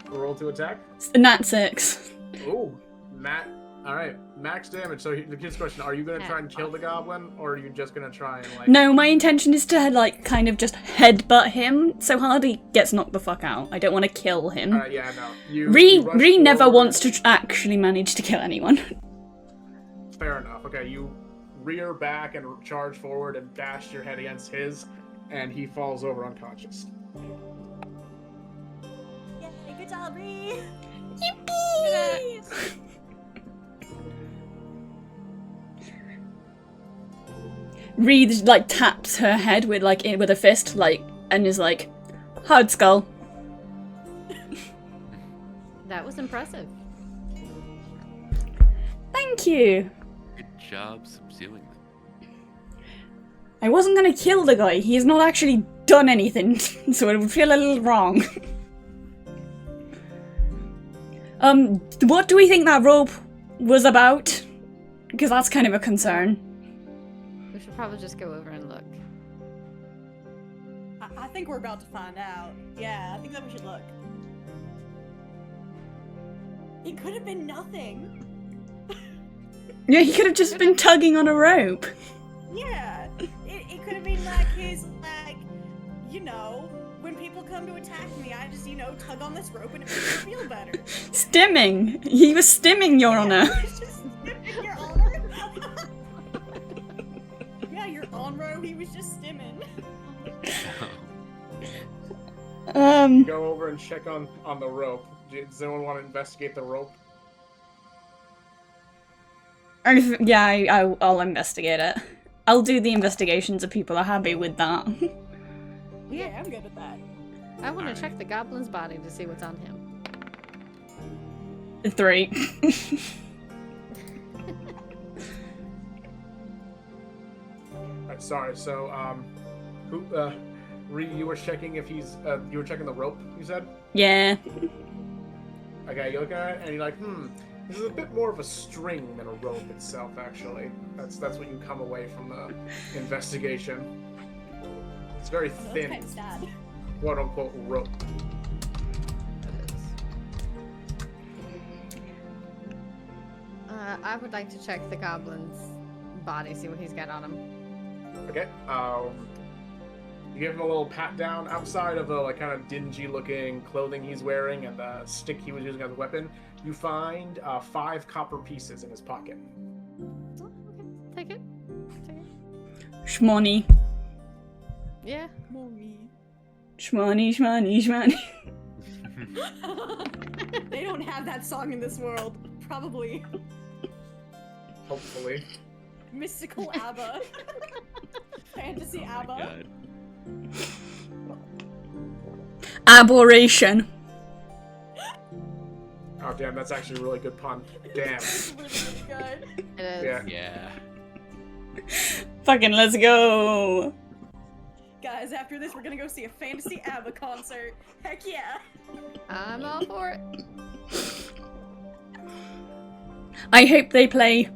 Roll to attack. It's a nat 6. Ooh, Matt. All right, max damage. So the kid's question: are you gonna try and kill the goblin, or are you just gonna try and like? No, my intention is to like kind of just headbutt him so hard he gets knocked the fuck out. I don't want to kill him. All right, yeah, no. You Ree rush never forward. wants to actually manage to kill anyone. Fair enough. Okay, you rear back and charge forward and bash your head against his, and he falls over unconscious. Yay, good job, Ree. Yippee! Ree like taps her head with with a fist, like, and is like, hard skull. That was impressive. Thank you. Good job subduing them. I wasn't gonna kill the guy. He's not actually done anything, so it would feel a little wrong. What do we think that rope was about? Because that's kind of a concern. We should probably just go over and look. I think we're about to find out. Yeah, I think that we should look. It could have been nothing. Yeah, he could have just been tugging on a rope. Yeah, it could have been like his, like, you know, when people come to attack me, I just, you know, tug on this rope and it makes me feel better. Stimming. He was stimming, Your Honor. It's just your honor. Yeah, your honor. He was just stimming. Go over and check on the rope. Does anyone want to investigate the rope? Yeah, I'll investigate it. I'll do the investigations if people are happy with that. Yeah, I'm good at that. I want to check the goblin's body to see what's on him. 3. Alright, sorry. So, who? You were checking if he's. You were checking the rope. You said. Yeah. Okay, you look at it and you're like, this is a bit more of a string than a rope itself. Actually, that's what you come away from the investigation. It's very That's thin, kind of sad. quote unquote rope. I would like to check the goblin's body, see what he's got on him. Okay. You give him a little pat down outside of the like kind of dingy looking clothing he's wearing and the stick he was using as a weapon. You find 5 copper pieces in his pocket. Oh, okay. Take it. Take it. Shmoney. Yeah. Mommy. Shmoney, shmoney, shmoney. They don't have that song in this world. Probably. Hopefully. Mystical ABBA. Fantasy Oh ABBA. my god. Aberration. Oh damn, that's actually a really good pun. Damn. It's really, really good. It is. Yeah. Yeah. Fucking let's go. Guys, after this, we're gonna go see a fantasy ABBA concert. Heck yeah. I'm all for it. I hope they play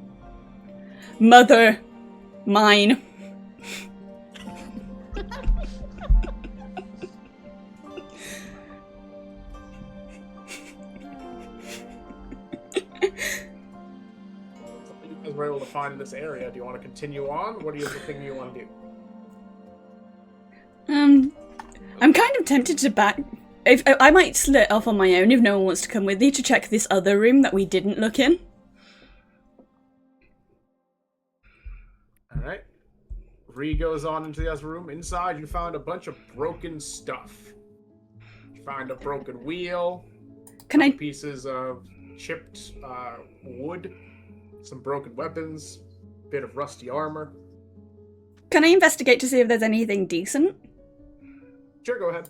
Mother Mine. You guys were able to find this area. Do you want to continue on? What do you think you want to do? I'm kind of tempted to back. If I might split off on my own if no one wants to come with me to check this other room that we didn't look in. Alright. Rhi goes on into the other room. Inside, you find a bunch of broken stuff. You find a broken wheel, Can I? pieces of chipped wood, some broken weapons, bit of rusty armor. Can I investigate to see if there's anything decent? Sure, go ahead.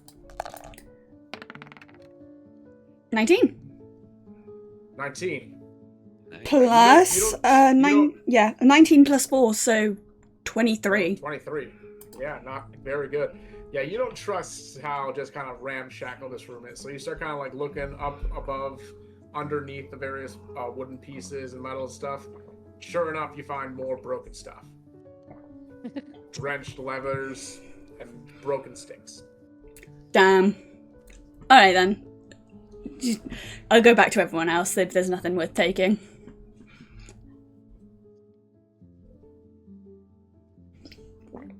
19. 19. Nice. Plus, You don't- yeah, 19 plus 4, so 23. 23. Yeah, not very good. Yeah, you don't trust how just kind of ramshackle this room is. So you start kind of like looking up above, underneath the various wooden pieces and metal stuff. Sure enough, you find more broken stuff. Drenched levers and broken sticks. Damn. Alright then. I'll go back to everyone else if there's nothing worth taking.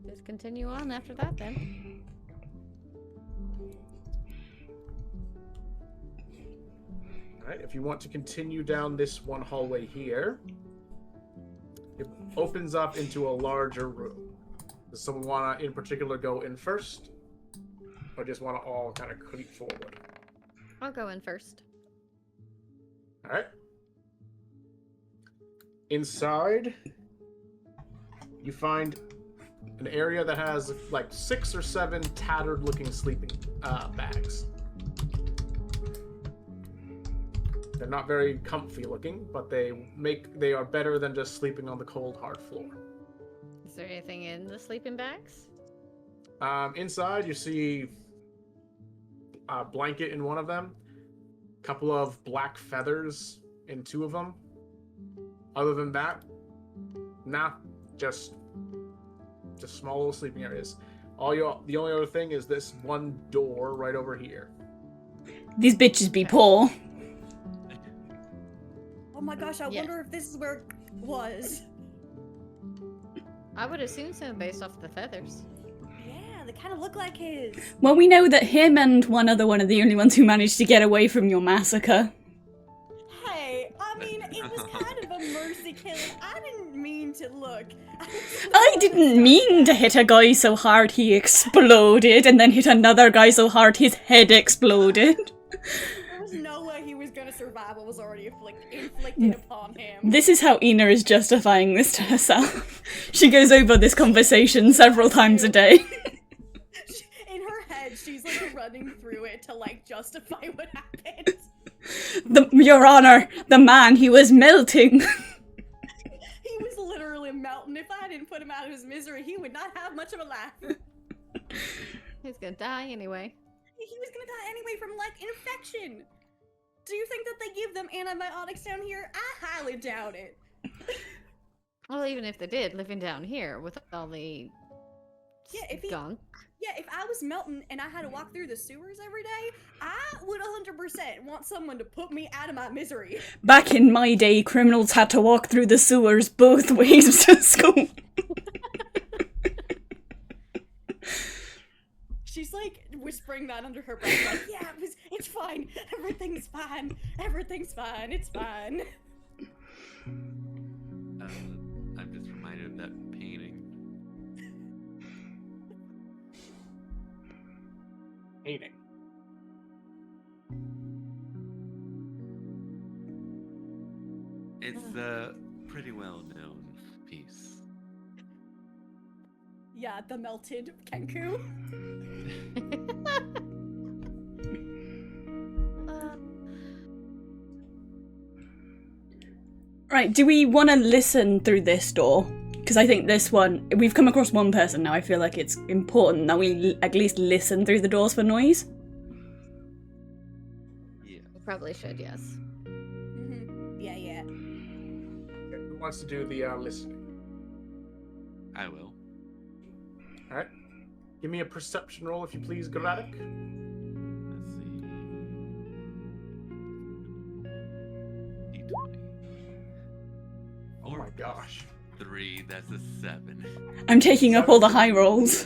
Just continue on after that then. Alright, if you want to continue down this one hallway here, it opens up into a larger room. Does someone want to, in particular, go in first? Or just want to all kind of creep forward? I'll go in first. Alright. Inside, you find an area that has like 6 or 7 tattered looking sleeping bags. They're not very comfy looking, but they are better than just sleeping on the cold hard floor. Is there anything in the sleeping bags? Inside you see a blanket in one of them, a couple of black feathers in 2 of them. Other than that, nah, just small little sleeping areas. The only other thing is this one door right over here. These bitches be poor. Oh my gosh, I Yeah. wonder if this is where it was. I would assume so based off the feathers. Yeah, they kind of look like his. Well, we know that him and one other one are the only ones who managed to get away from your massacre. Hey, I mean, it was kind of a mercy killing. I didn't mean to look. I didn't mean to hit a guy so hard he exploded, and then hit another guy so hard his head exploded. There was no way he was gonna survive what was already inflicted upon him. This is how Ina is justifying this to herself. She goes over this conversation several times a day. In her she's like running through it to like justify what happened. Your Honor, the man, he was melting. He was literally melting. If I didn't put him out of his misery, he would not have much of a life. He's gonna die anyway. He was gonna die anyway from like infection. Do you think that they give them antibiotics down here? I highly doubt it. Well, even if they did, living down here with all the gunk. Yeah, if I was melting and I had to walk through the sewers every day, I would 100% want someone to put me out of my misery. Back in my day, criminals had to walk through the sewers both ways to school. She's like whispering that under her breath, like, yeah, it's fine. Everything's fine. Everything's fine. It's fine. I'm just reminded of that painting. Painting. It's a pretty well-known piece. Yeah, the melted Kenku. Right, do we want to listen through this door? Because I think this one, we've come across one person now, I feel like it's important that we at least listen through the doors for noise. Yeah. We probably should, yes. Mm-hmm. Yeah. Okay, who wants to do the listening? I will. Alright. Give me a perception roll, if you please, Gradik. Let's see. D20. Oh my gosh. 3, that's a 7. I'm taking up all the high rolls.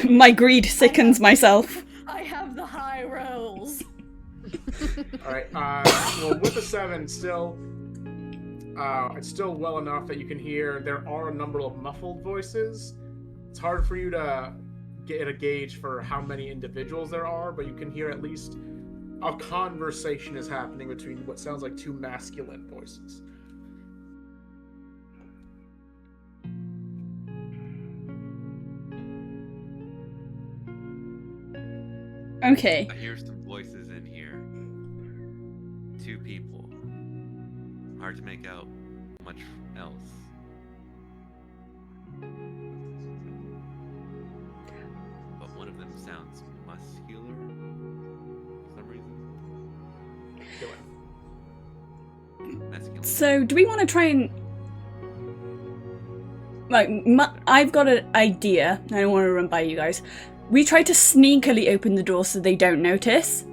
My greed sickens myself. I have the high rolls. Alright, well, with a 7, still, it's still well enough that you can hear there are a number of muffled voices. It's hard for you to get a gauge for how many individuals there are, but you can hear at least a conversation is happening between what sounds like 2 masculine voices. Okay. I hear some voices in here. 2 people. Hard to make out much else. But one of them sounds muscular for some reason. Masculine. So, do we want to try and... Like, I've got an idea. I don't want to run by you guys. We try to sneakily open the door so they don't notice.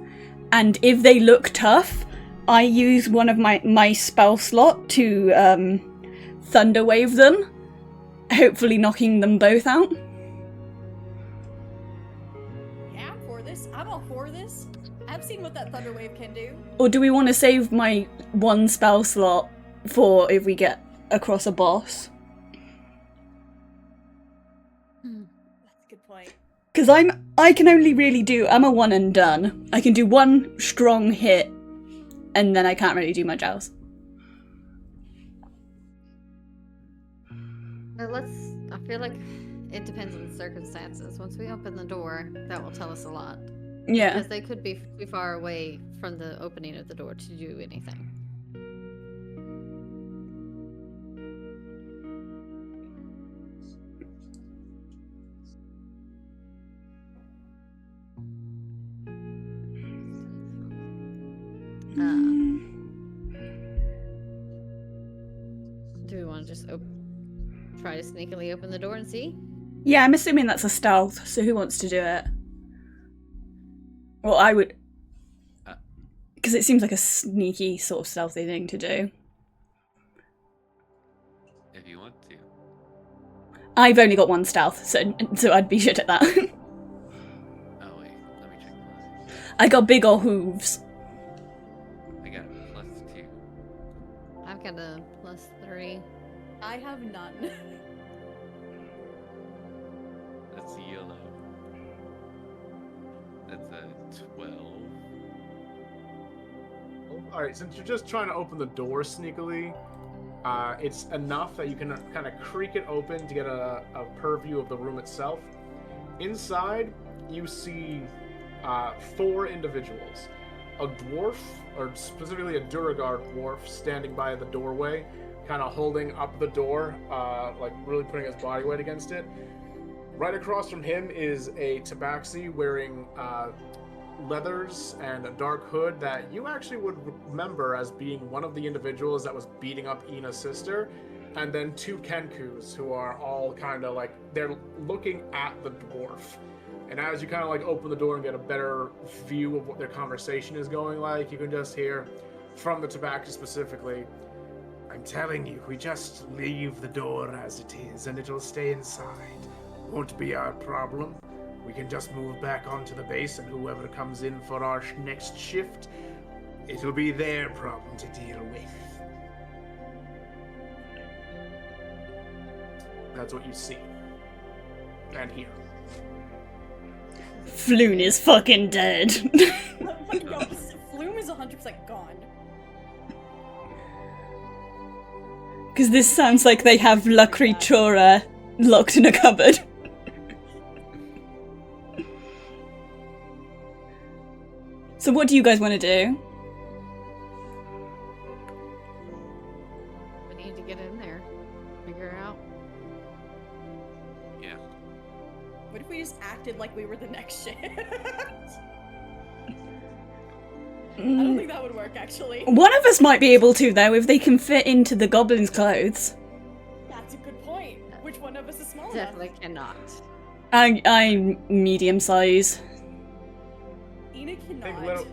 And if they look tough, I use one of my spell slot to thunder wave them, hopefully knocking them both out. Yeah, I'm for this. I'm all for this. I've seen what that thunder wave can do. Or do we want to save my one spell slot for if we get across a boss? That's a good point. Because I can only really do, I'm a one and done. I can do one strong hit, and then I can't really do much else. I feel like it depends on the circumstances. Once we open the door, that will tell us a lot. Yeah. Because they could be too far away from the opening of the door to do anything. Do we want to just try to sneakily open the door and see? Yeah, I'm assuming that's a stealth, so who wants to do it? Well, I would... Because it seems like a sneaky sort of stealthy thing to do. If you want to. I've only got one stealth, so I'd be shit at that. Oh wait, let me check mine. I got big ol' hooves. I got a +2. I've got a +3. I have none. That's yellow. That's a 12. Alright, since you're just trying to open the door sneakily, it's enough that you can kind of creak it open to get a purview of the room itself. inside, you see 4 individuals. A dwarf, or specifically a Duragar dwarf, standing by the doorway, kind of holding up the door, like really putting his body weight against it. Right across from him is a tabaxi wearing leathers and a dark hood that you actually would remember as being one of the individuals that was beating up Ina's sister. And then 2 Kenkus who are all kind of like, they're looking at the dwarf. And as you kind of like open the door and get a better view of what their conversation is going like, you can just hear from the tabaxi specifically, "I'm telling you, we just leave the door as it is and it'll stay inside. Won't be our problem. We can just move back onto the base and whoever comes in for our next shift, it'll be their problem to deal with." That's what you see and hear. Floon is fucking dead. Yo, Flume is 100% gone. Because this sounds like they have La Creatura locked in a cupboard. So what do you guys want to do? We need to get in there. Figure out. Yeah. What if we just acted like we were the next shift? I don't think that would work, actually. One of us might be able to, though, if they can fit into the goblin's clothes. That's a good point. Which one of us is small Definitely enough? cannot. I'm medium size. Ina I think cannot.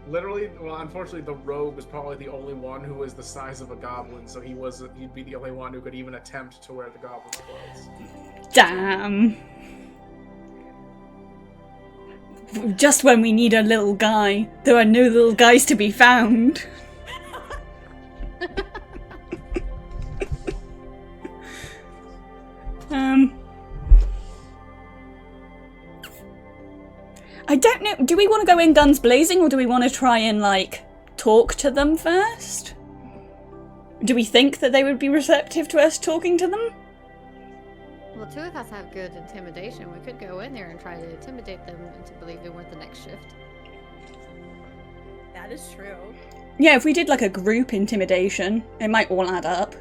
literally, well, unfortunately, the rogue was probably the only one who was the size of a goblin, so he'd be the only one who could even attempt to wear the goblin's clothes. Damn. Just when we need a little guy, there are no little guys to be found. I don't know, do we want to go in guns blazing or do we want to try and, like, talk to them first? Do we think that they would be receptive to us talking to them? Well, 2 of us have good intimidation. We could go in there and try to intimidate them into believing we're the next shift. That is true. Yeah, if we did, like, a group intimidation, it might all add up.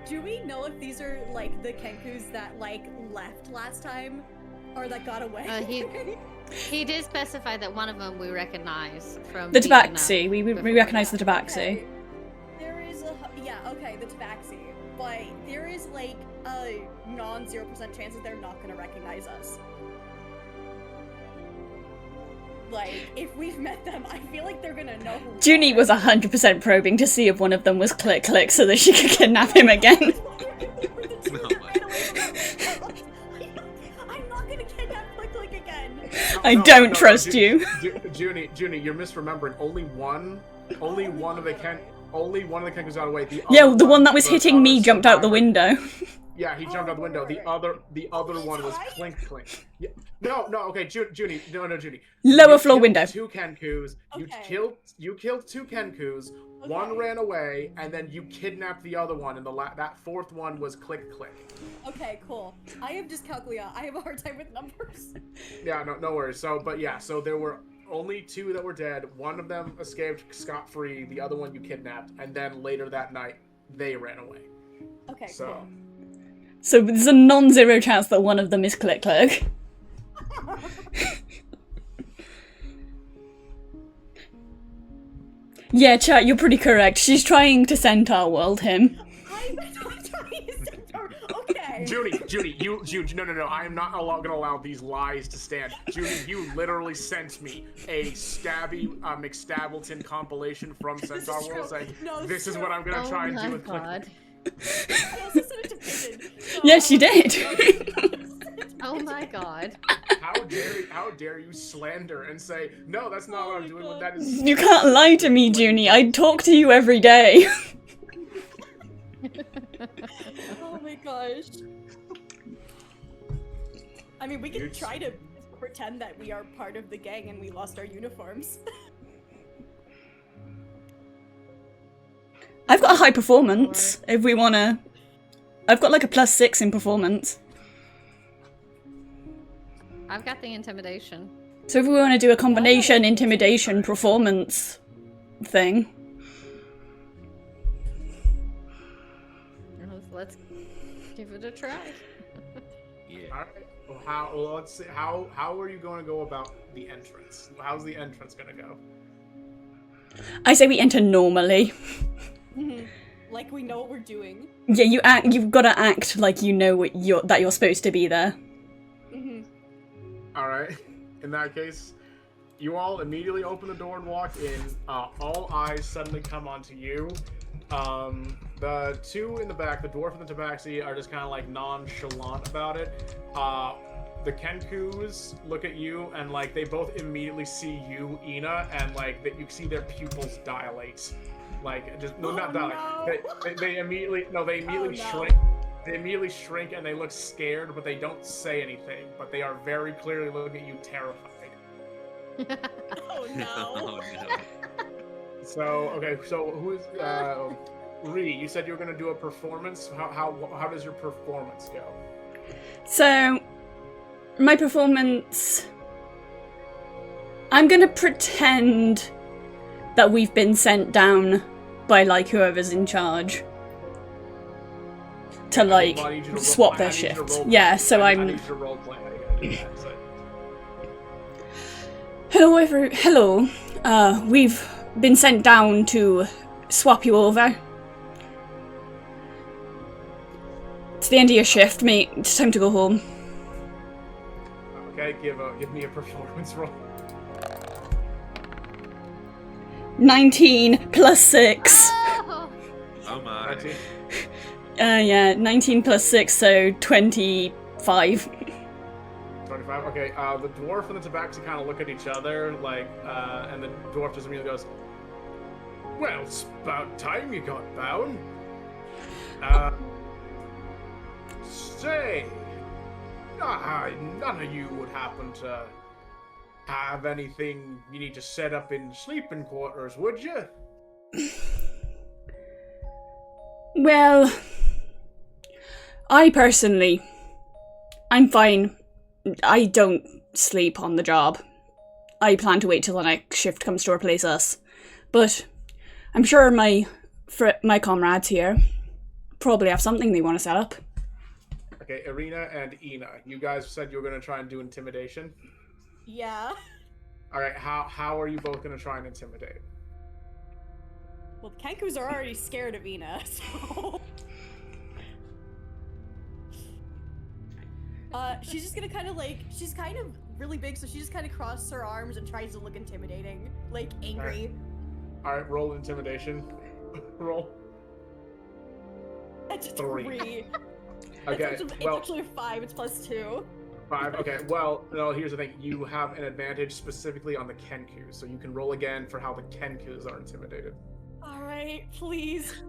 Do we know if these are, like, the Kenkus that, like, left last time? Or that got away? He did specify that one of them we recognize from The beating up tabaxi, we before. recognise the tabaxi. Okay. There is a... Yeah, okay, the tabaxi. But there is, like, a non-0% chance that they're not going to recognize us. Like, if we've met them, I feel like they're gonna know who we Junie are. was 100% probing to see if one of them was Click Click so that she could kidnap him again. I'm not gonna kidnap Click Click again. I don't trust you. Junie, you're misremembering. Only one of the Kenkus got away. Yeah, the one that was hitting me jumped out the window. Yeah, he jumped out the window. The other one was Clink Clink. Yeah. No, okay, Junie. Lower You floor killed window. 2 Kenkus. Okay. You killed 2 Kenkus. One Okay. ran away, and then you kidnapped the other one, and that 4th one was Click Click. Okay, cool. I have dyscalculia. I have a hard time with numbers. Yeah, no worries. So there were only 2 that were dead. One of them escaped scot-free. The other one you kidnapped, and then later that night they ran away. Okay, So. cool. So there's a non-zero chance that one of them is Click Click. Yeah, chat, you're pretty correct. She's trying to Centaur World him. I'm trying to okay. Junie, no. I am not gonna allow these lies to stand. Junie, you literally sent me a Stabby McStabbleton compilation from Centaur is World true. saying, No, this is true. what I'm gonna try and Oh do my with Click god. Click. I also sent it to Pigeon. So Yes, you did. Oh my god. How dare you slander and say, no, that's not what I'm doing, but that is... You can't lie to me, Junie. I talk to you every day. Oh my gosh. I mean, we You're could try to pretend that we are part of the gang and we lost our uniforms. I've got a high performance, if we wanna... I've got like a +6 in performance. I've got the intimidation. So if we want to do a combination intimidation performance thing. Let's give it a try. Yeah. All right. Well, let's see. How are you going to go about the entrance? How's the entrance going to go? I say we enter normally. Like we know what we're doing. Yeah, you've got to act like you know that you're supposed to be there. All right. In that case, you all immediately open the door and walk in. All eyes suddenly come onto you. The two in the back, the dwarf and the tabaxi, are just kind of like nonchalant about it. The Kenkus look at you and like they both immediately see you, Ina, and like that you see their pupils dilate. Like just not dilate. No. They immediately No. shrink. They immediately shrink and they look scared, but they don't say anything. But they are very clearly looking at you, terrified. Oh no. Oh, no. So okay, so who's Rhi? You said you were gonna do a performance. How does your performance go? So, my performance... I'm gonna pretend that we've been sent down by, like, whoever's in charge. To, like, swap their shift. Yeah, so I I'm... need you to role play how you're gonna do that, so. Hello. We've been sent down to swap you over. It's the end of your shift, mate. It's time to go home. Okay, give me a performance roll. 19 plus 6. Oh! Oh my. Yeah, 19 plus 6, so 25. 25. Okay. The dwarf and the tabaxi kind of look at each other, like, and the dwarf just immediately goes, "Well, it's about time you got bound." Say, none of you would happen to have anything you need to set up in sleeping quarters, would you? Well, I personally, I'm fine. I don't sleep on the job. I plan to wait till the next shift comes to replace us. But I'm sure my comrades here probably have something they want to set up. Okay, Irina and Ina, you guys said you were going to try and do intimidation. Yeah. All right, how are you both going to try and intimidate? Well, the Kenkus are already scared of Ina, so... she's just gonna kind of like, she's kind of really big, so she just kind of crosses her arms and tries to look intimidating, like angry. All right, roll intimidation. Roll. That's 3. Okay, Okay, it's well, actually a 5, it's +2. 5. Okay, well, no, here's the thing. You have an advantage specifically on the Kenkus, so you can roll again for how the Kenkus are intimidated. Alright, please.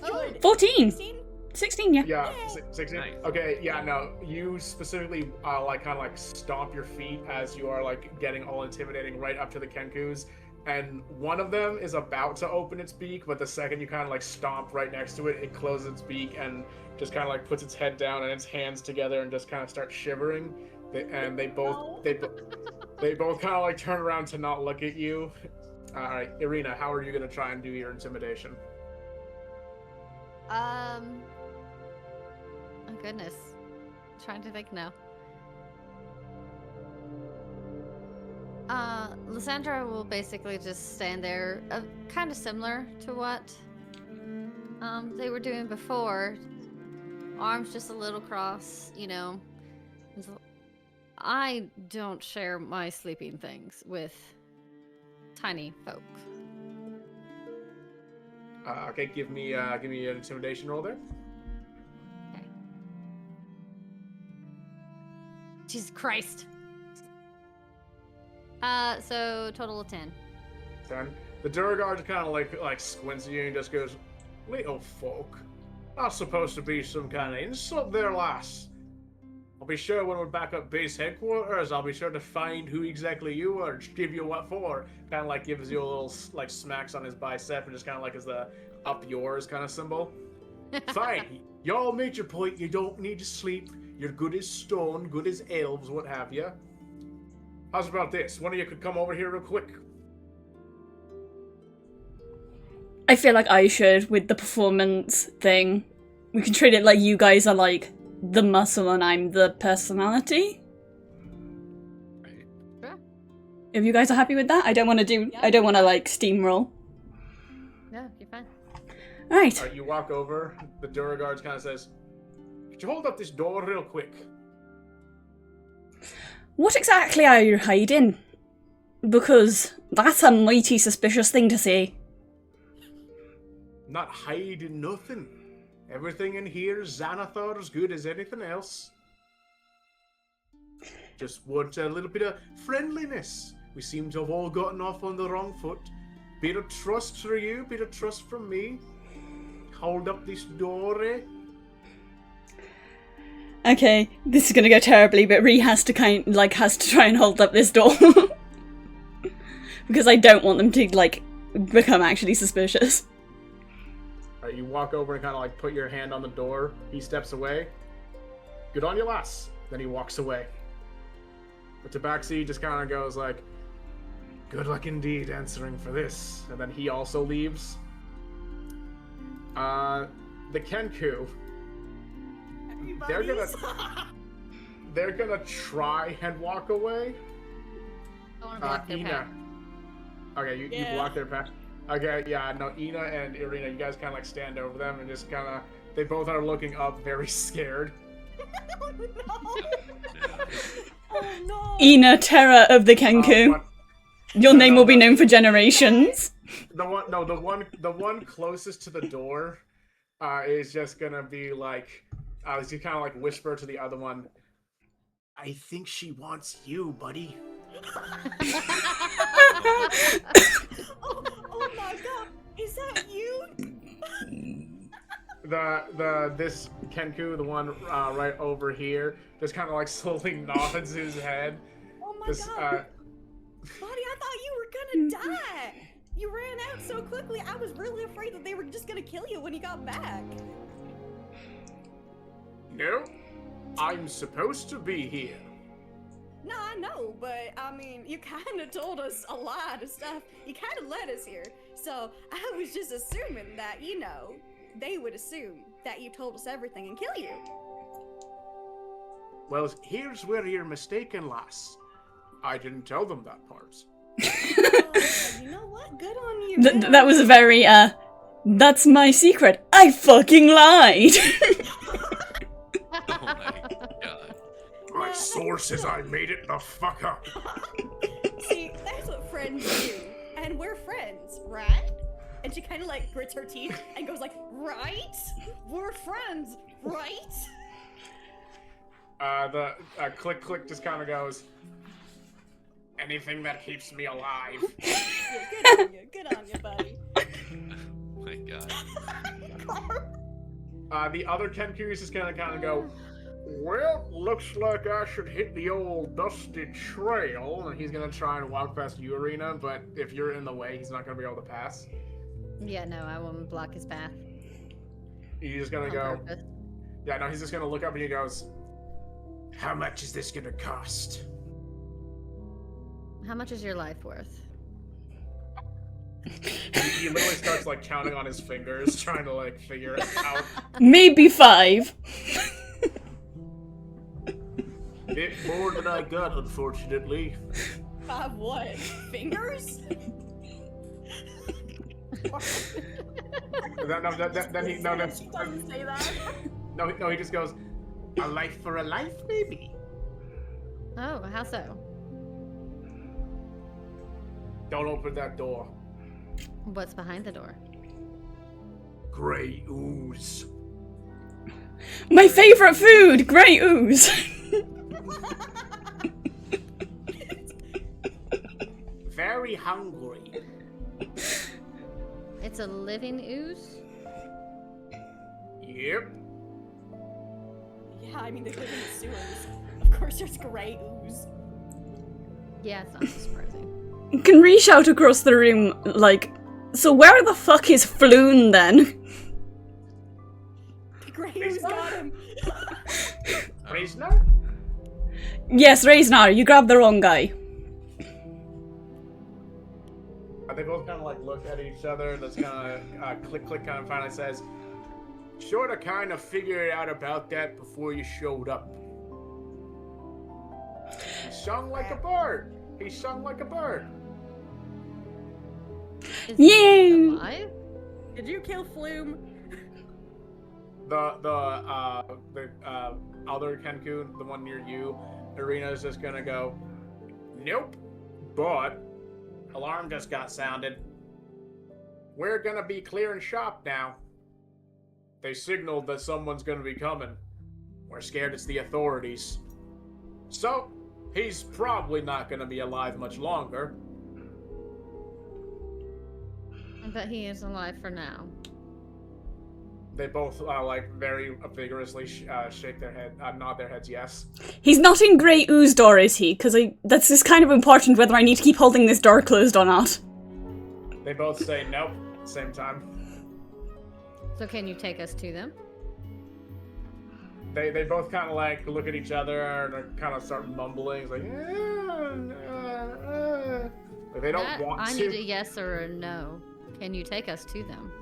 Oh. 14! 16? 16, yeah. Yeah, 16. Nice. Okay, yeah, no, you specifically like kind of like stomp your feet as you are like getting all intimidating right up to the Kenkus, and one of them is about to open its beak, but the second you kind of like stomp right next to it, it closes its beak and just kind of like puts its head down and its hands together and just kind of starts shivering. And they both kind of like turn around to not look at you. All right, Irina, how are you gonna try and do your intimidation? Oh goodness. Trying to think now. Lysandra will basically just stand there, kind of similar to what they were doing before. Arms just a little cross, you know. I don't share my sleeping things with tiny folk. Okay, give me an intimidation roll there. Okay. Jesus Christ. So total of 10. 10. The Durgar just kind of like squints at you and just goes, "Little folk, that's supposed to be some kind of insult there, lass. I'll be sure when we're back up base headquarters, I'll be sure to find who exactly you are, give you what for." Kind of like gives you a little like smacks on his bicep and just kind of like as the up yours kind of symbol. "Fine, y'all made your point. You don't need to sleep. You're good as stone, good as elves, what have you. How's about this? One of you could come over here real quick. I feel like I should with the performance thing. We can treat it like you guys are like the muscle and I'm the personality. Right. If you guys are happy with that, I don't want to like steamroll. No, you're fine. Alright. You walk over, the Duragard kind of says, could you hold up this door real quick? What exactly are you hiding? Because that's a mighty suspicious thing to say. Not hiding nothing. Everything in here is Xanathar as good as anything else. Just want a little bit of friendliness. We seem to have all gotten off on the wrong foot. Bit of trust for you, bit of trust from me. Hold up this door, eh? Okay, this is gonna go terribly, but Rhi has to try and hold up this door. Because I don't want them to, like, become actually suspicious. Alright, you walk over and kind of, like, put your hand on the door. He steps away. Good on your lass. Then he walks away. But Tabaxi just kind of goes, like, good luck indeed answering for this. And then he also leaves. The Kenku. They're gonna try and walk away. I want to block their Ina. path. Okay, you block their path. Okay, yeah, no, Ina and Irina, you guys kind of like stand over them and just kind of, they both are looking up very scared. Oh no! Oh no! Ina, terror of the Kenku. Your name will be known for generations. The one closest to the door is just gonna be like, you kind of like whisper to the other one, I think she wants you, buddy. Oh my god! Is that you? This Kenku, the one right over here, just kind of like slowly nods his head. Oh my Just, god! Buddy, I thought you were gonna die! You ran out so quickly, I was really afraid that they were just gonna kill you when you got back. No, I'm supposed to be here. No, I know, but I mean, you kind of told us a lot of stuff. You kind of led us here. So I was just assuming that, you know, they would assume that you told us everything and kill you. Well, here's where you're mistaken, lass. I didn't tell them that part. Oh, you know what? Good on you. Good on That was a very, that's my secret. I fucking lied. Oh my god. My source says I made it the fuck up. See, that's what friends do. And we're friends, right? And she kind of like grits her teeth and goes like, right? We're friends, right? The click click just kind of goes, anything that keeps me alive. Yeah, good on you, buddy. Oh my god. The other Kenku is just gonna kind of go, well, looks like I should hit the old dusty trail. And he's gonna try and walk past you, Irina, but if you're in the way, he's not gonna be able to pass. Yeah, no, I won't block his path. He's just gonna On go, purpose. yeah, no, he's just gonna look up and he goes, how much is this gonna cost? How much is your life worth? He literally starts like counting on his fingers, trying to like figure it out. Maybe 5. Bit more than I got, unfortunately. 5 what? Fingers? Then he She doesn't say that. no, he just goes, a life for a life, maybe. Oh, how so? Don't open that door. What's behind the door? Grey ooze. My favorite food, grey ooze. Very hungry. It's a living ooze? Yep. Yeah, I mean, they live in the sewers. Of course there's grey ooze. Yeah, it's not surprising. Can Rhi shout across the room, like, so where the fuck is Floon then? Gray's got him. Prisoner? Yes, Reisnar, you grabbed the wrong guy. They both kind of like look at each other, and that's kind of click, kind of finally says, "Sort of, kind of figured out about that before you showed up. He sung like a bird. He sung like a bird." Is Yeah. he alive? Did you kill Flume? The other Cancun, the one near you, Irina's just gonna go, "Nope, but alarm just got sounded. We're gonna be clearing shop now. They signaled that someone's gonna be coming. We're scared it's the authorities. So, he's probably not gonna be alive much longer." But he is alive for now. They both like very vigorously shake their head, nod their heads yes. He's not in Grey Ooze door, is he? Because that's just kind of important whether I need to keep holding this door closed or not. They both say nope at the same time. So can you take us to them? They both kind of like look at each other and kind of start mumbling. It's like, like they don't That, want I to. need a yes or a no. Can you take us to them?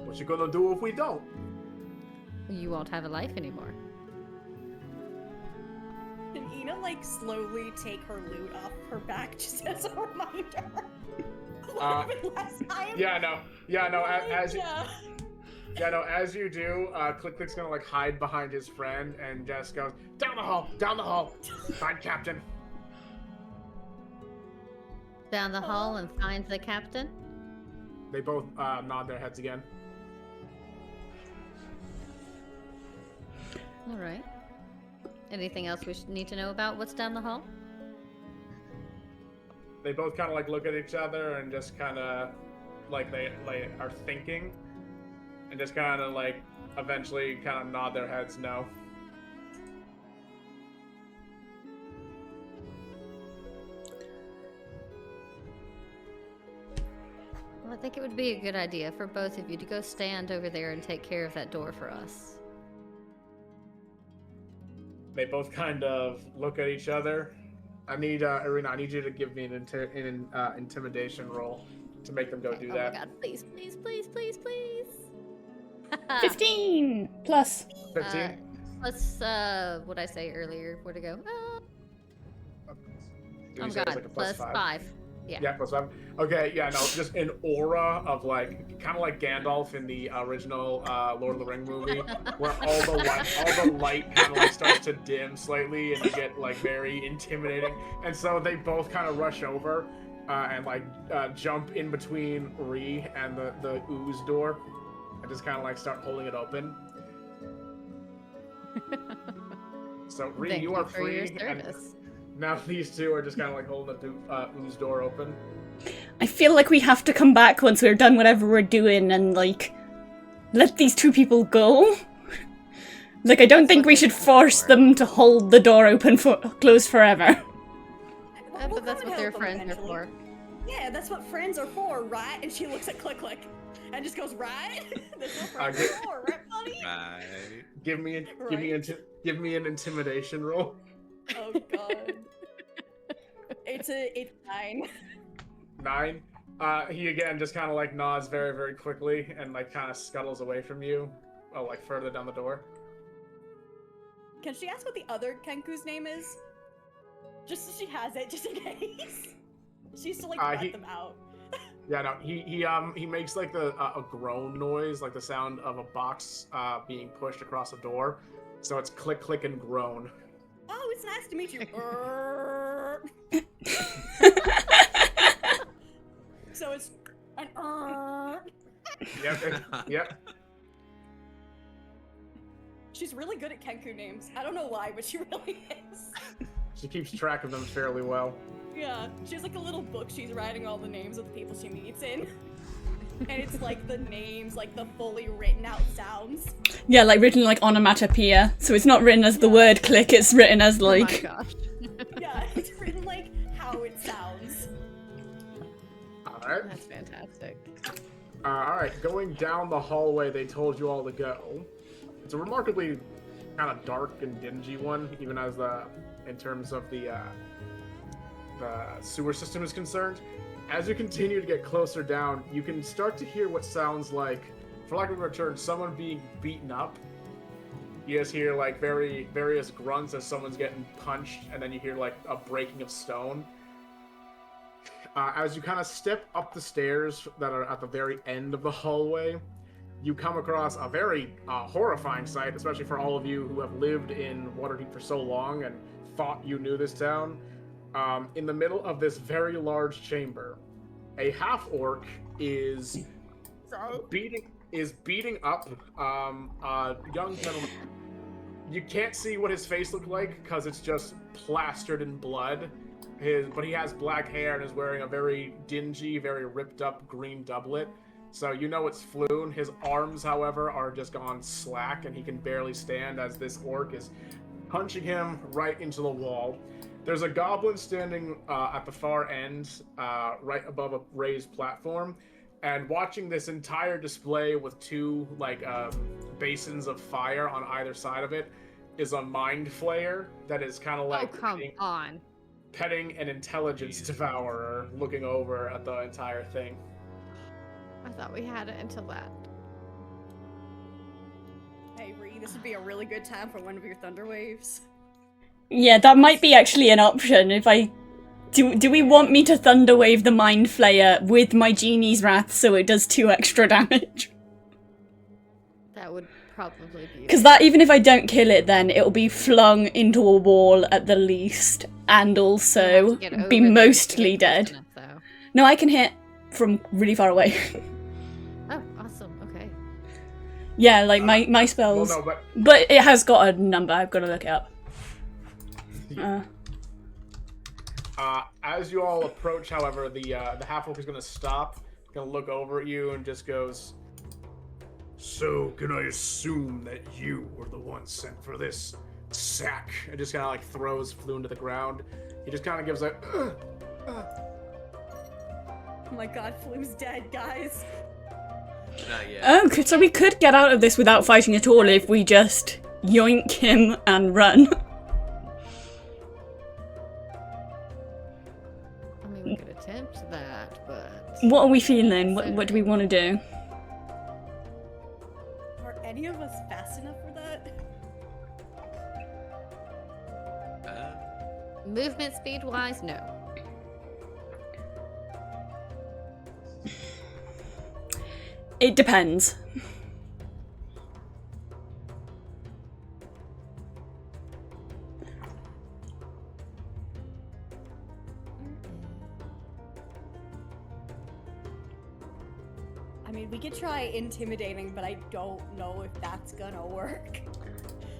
What you gonna do if we don't? You won't have a life anymore. Can Ina like slowly take her loot off her back just as a reminder? What happened last time? Yeah, no. As Yeah. as you do, Click's gonna like hide behind his friend and just goes down the hall. Find Captain. Down the hall and find the captain? They both nod their heads again. Alright. Anything else we need to know about what's down the hall? They both kind of like look at each other and just kind of like they are thinking, and just kind of like eventually kind of nod their heads no. Well, I think it would be a good idea for both of you to go stand over there and take care of that door for us. They both kind of look at each other. I need Irina. I need you to give me an intimidation roll to make them go do that. Oh my god, please, please, please, please, please. 15 plus. 15. Plus, what I say earlier? Where to go? Did you Oh say it was god, like a plus 5. Yeah. Yeah, plus 5. Okay, yeah, no, just an aura of like, kind of like Gandalf in the original Lord of the Ring movie, where all the light kind of like starts to dim slightly, and you get like very intimidating. And so they both kind of rush over and like jump in between Rhi and the ooze door, and just kind of like start holding it open. So Rhi, Thank you are for your free, and service. now these two are just kind of like holding the ooze door open. I feel like we have to come back once we're done whatever we're doing and, like, let these two people go. Like, I don't think we should force them to hold the door open closed forever. We'll But that's come what and their help them friends are eventually. for. Yeah, that's what friends are for, right? And she looks at Click and just goes, right? That's what friends get- are for, right, buddy? Right. Give me an intimidation roll. Oh god. It's 9. 9. He again just kind of like nods very, very quickly and like kind of scuttles away from you. Oh, like further down the door. Can she ask what the other Kenku's name is? Just so she has it, just in case. She used to like let them out. Yeah, no, he makes like a groan noise, like the sound of a box being pushed across a door. So it's click and groan. Oh, it's nice to meet you. So it's an Yep. She's really good at Kenku names. I don't know why, but she really is. She keeps track of them fairly well. Yeah, she has like a little book she's writing all the names of the people she meets in. And it's like the names, like the fully written out sounds. Yeah, like written like onomatopoeia. So it's not written as the word click, it's written as like... Oh my gosh. Yeah, it's written like how it sounds. Alright. That's fantastic. Alright, going down the hallway they told you all to go. It's a remarkably kind of dark and dingy one, even as in terms of the sewer system is concerned. As you continue to get closer down, you can start to hear what sounds like, for lack of a better term, someone being beaten up. You just hear like various grunts as someone's getting punched, and then you hear like a breaking of stone. As you kind of step up the stairs that are at the very end of the hallway, you come across a very horrifying sight, especially for all of you who have lived in Waterdeep for so long and thought you knew this town. In the middle of this very large chamber, a half-orc is beating up a young gentleman. You can't see what his face looked like because it's just plastered in blood. But he has black hair and is wearing a very dingy, very ripped up green doublet. So you know it's Floon. His arms, however, are just gone slack and he can barely stand as this orc is punching him right into the wall. There's a goblin standing at the far end, right above a raised platform, and watching this entire display with two basins of fire on either side of it is a mind flayer that is kind of like petting an intelligence devourer, looking over at the entire thing. I thought we had it until that. Hey, Ree, this would be a really good time for one of your thunder waves. Yeah, that might be actually an option. If I do we want me to thunder wave the mind flayer with my genie's wrath so it does 2 extra damage? That would probably be. Because that, even if I don't kill it, then it'll be flung into a wall at the least, and also be mostly dead. No, I can hit from really far away. Oh, awesome. Okay. Yeah, like my spells. Well, no, but it has got a number. I've got to look it up. As you all approach, however, the half-orc is going to stop, going to look over at you, and just goes, "So, can I assume that you were the one sent for this sack?" And just kind of like throws Floon to the ground. He just kind of gives a, Oh my god, Floon's dead, guys. Not yet. Oh, so we could get out of this without fighting at all if we just yoink him and run. I mean, we could attempt that, but... What are we feeling? What do we want to do? Are any of us fast enough for that? Movement speed-wise, no. It depends. I mean, we could try intimidating, but I don't know if that's gonna work.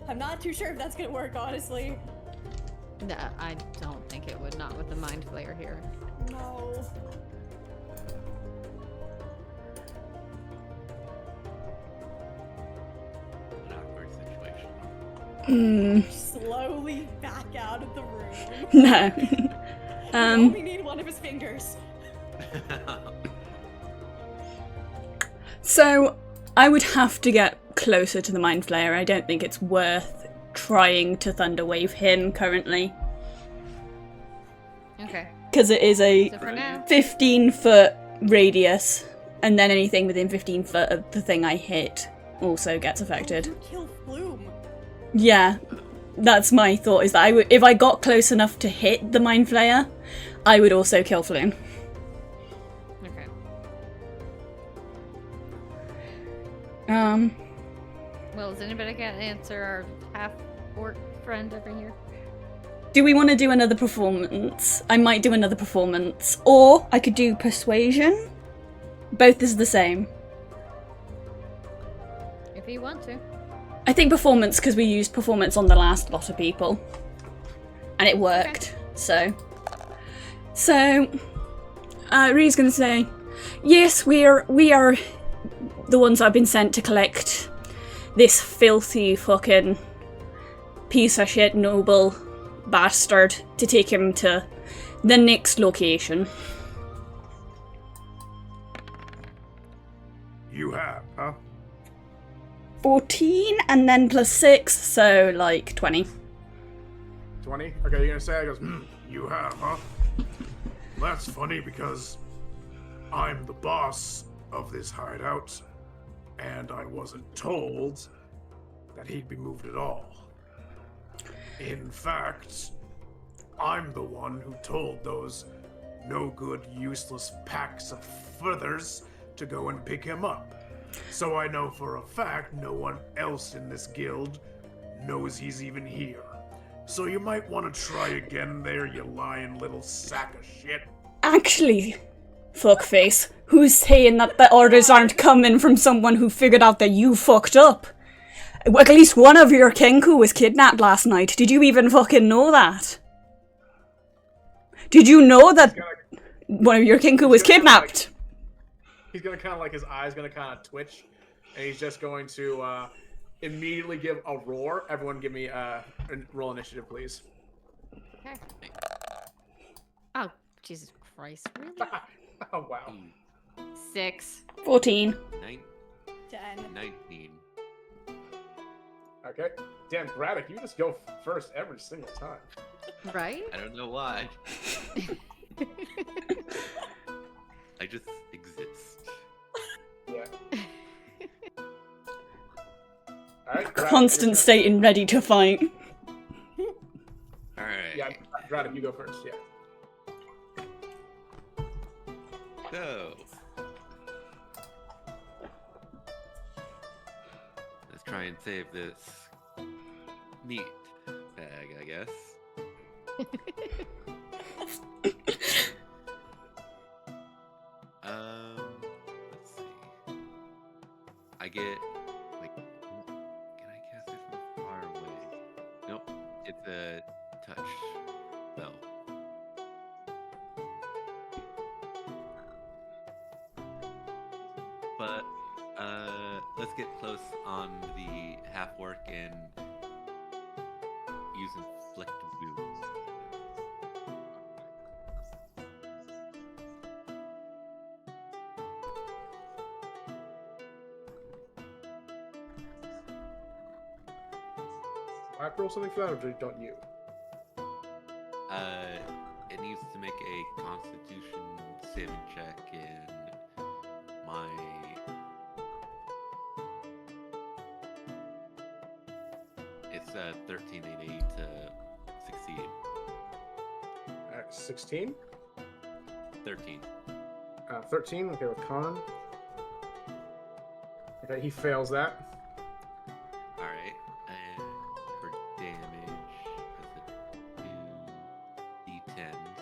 I'm not too sure if that's gonna work, honestly. No, I don't think it would, not with the mind flayer here. No. An awkward situation. Slowly back out of the room. No. We only need one of his fingers. So, I would have to get closer to the Mind Flayer. I don't think it's worth trying to Thunder Wave him currently. Okay. Because it is a So for now... 15-foot radius, and then anything within 15 foot of the thing I hit also gets affected. You kill Flume. Yeah, that's my thought, is that if I got close enough to hit the Mind Flayer, I would also kill Flume. Okay. Well, does anybody got an answer our half-orc friend over here? Do we want to do another performance? I might do another performance. Or I could do persuasion. Both is the same. If you want to. I think performance, because we used performance on the last lot of people. And it worked, so... So... Ree's gonna say, yes, we are the ones that have been sent to collect this filthy fucking piece of shit noble bastard to take him to the next location. You have, huh? 14 and then plus 6, so like 20. 20? Okay, you're gonna say it? He goes, You have, huh? That's funny because I'm the boss of this hideout, and I wasn't told that he'd be moved at all. In fact, I'm the one who told those no-good, useless packs of feathers to go and pick him up. So I know for a fact no one else in this guild knows he's even here. So you might want to try again there, you lying little sack of shit. Actually, fuckface, who's saying that the orders aren't coming from someone who figured out that you fucked up? At least one of your Kenku was kidnapped last night. Did you even fucking know that? Did you know that one of your Kenku was kidnapped? he's gonna kind of like, his eyes gonna kind of twitch, and he's just going to immediately give a roar. Everyone give me a roll initiative, please. Okay. Oh, Jesus Christ. Really? Oh, wow. 6. 14. 19. Okay. Damn, Braddock, you just go first every single time. Right? I don't know why. I just exist. Yeah. Alright, Constant state and ready to fight. Alright. Yeah, Braddock, you go first, yeah. So. Let's try and save this meat bag, I guess. Let's see. I get, like, can I cast it from far away? Nope, it's a touch spell. But, let's get close on the half-orc and use inflict wounds. I have to roll something for that, or don't you? It needs to make a Constitution saving check, and my it's 13 and 8 to succeed. 16? 13. 13, okay, with con. Okay, he fails that. Alright, and for damage, is it 2 d10s?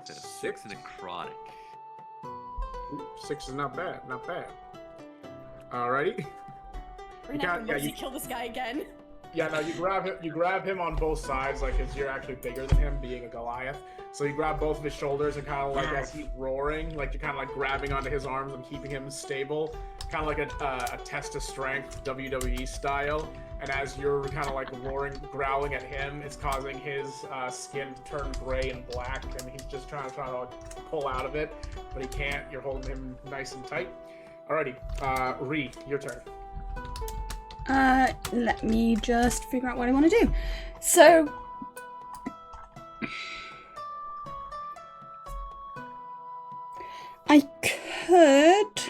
So 6 necrotic. Ooh, 6 is not bad, not bad. Alrighty. We're gonna have to mercy kill this guy again. Yeah, no, you grab him on both sides, like, cause you're actually bigger than him, being a Goliath. So you grab both of his shoulders and kind of like, as he's roaring, like you're kind of like grabbing onto his arms and keeping him stable, kind of like a test of strength, WWE style. And as you're kind of like roaring, growling at him, it's causing his skin to turn gray and black, and he's just trying to like pull out of it, but he can't. You're holding him nice and tight. Alrighty, Rhi, your turn. Let me just figure out what I want to do. So, I could...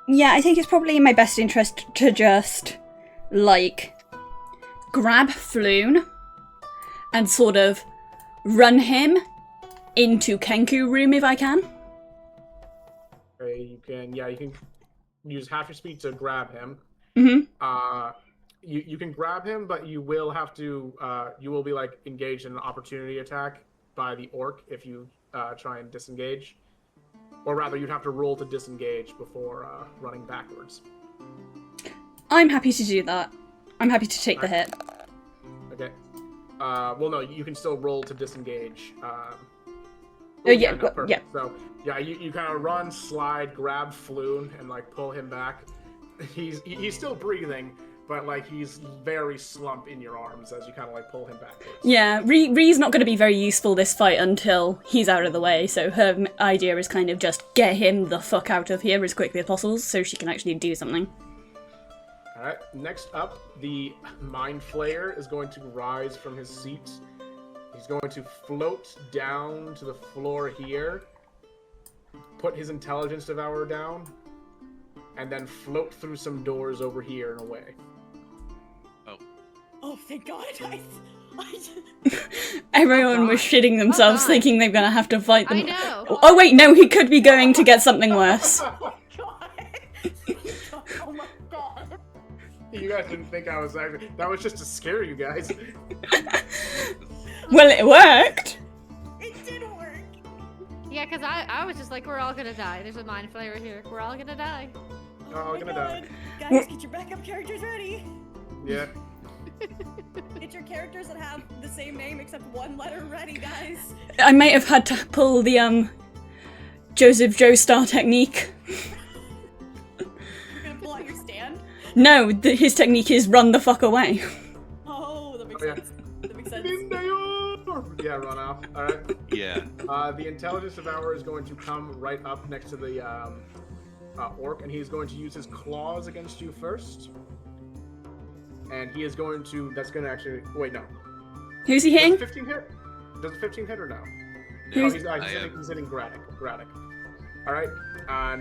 Yeah, I think it's probably in my best interest to just, like, grab Floon and sort of run him into Kenku room if I can. Okay, you can use half your speed to grab him. Mm-hmm. You can grab him, but you will have to you will be like engaged in an opportunity attack by the orc if you try and disengage, or rather you'd have to roll to disengage before running backwards. I'm happy to do that. I'm happy to take the hit. Okay. Well, no, you can still roll to disengage. Yeah. Perfect. So yeah, you kind of run, slide, grab Floon, and like pull him back. He's still breathing, but like he's very slump in your arms as you kind of like pull him backwards. Yeah, Rhee's not going to be very useful this fight until he's out of the way, so her idea is kind of just get him the fuck out of here as quickly as possible so she can actually do something. Alright, next up, the Mind Flayer is going to rise from his seat. He's going to float down to the floor here, put his Intelligence Devourer down, and then float through some doors over here and away. Oh, thank God. Everyone was shitting themselves God. thinking they're going to have to fight them. I know. Oh wait, no, he could be going to get something worse. Oh my God. You guys didn't think I was actually... That was just to scare you guys. Well, it worked! It did work. Yeah, because I was just like, we're all gonna die. There's a mind flayer here. We're all gonna die. We're all my gonna God. die. Guys, get your backup characters ready. Yeah. Get your characters that have the same name except one letter ready, guys. I might have had to pull the, Joseph Joestar technique. You're gonna pull out your stand? No, his technique is run the fuck away. Oh, that makes Oh, yeah. sense. That makes sense. Yeah, run off. Alright. Yeah. The Intelligence Devourer is going to come right up next to the orc, and he's going to use his claws against you first. And he is going to... That's going to actually... Wait, no. Who's he Does hitting? 15 hit? Does 15 hit or no? No, Oh, Who's- he's hitting Graddock. Alright.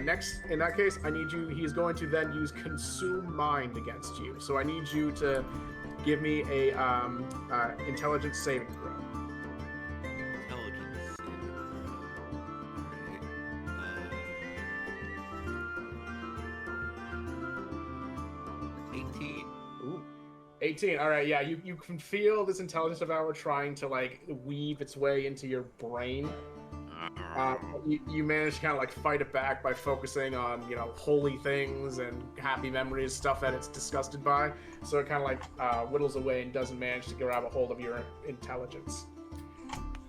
Next, in that case, I need you... He's going to then use Consume Mind against you. So I need you to give me a intelligence saving throw. Intelligence. Alright. 18. Ooh. 18. Alright, yeah, you can feel this Intelligence Devourer trying to, like, weave its way into your brain. You manage to kind of like fight it back by focusing on, you know, holy things and happy memories, stuff that it's disgusted by. So it kind of like whittles away and doesn't manage to grab a hold of your intelligence.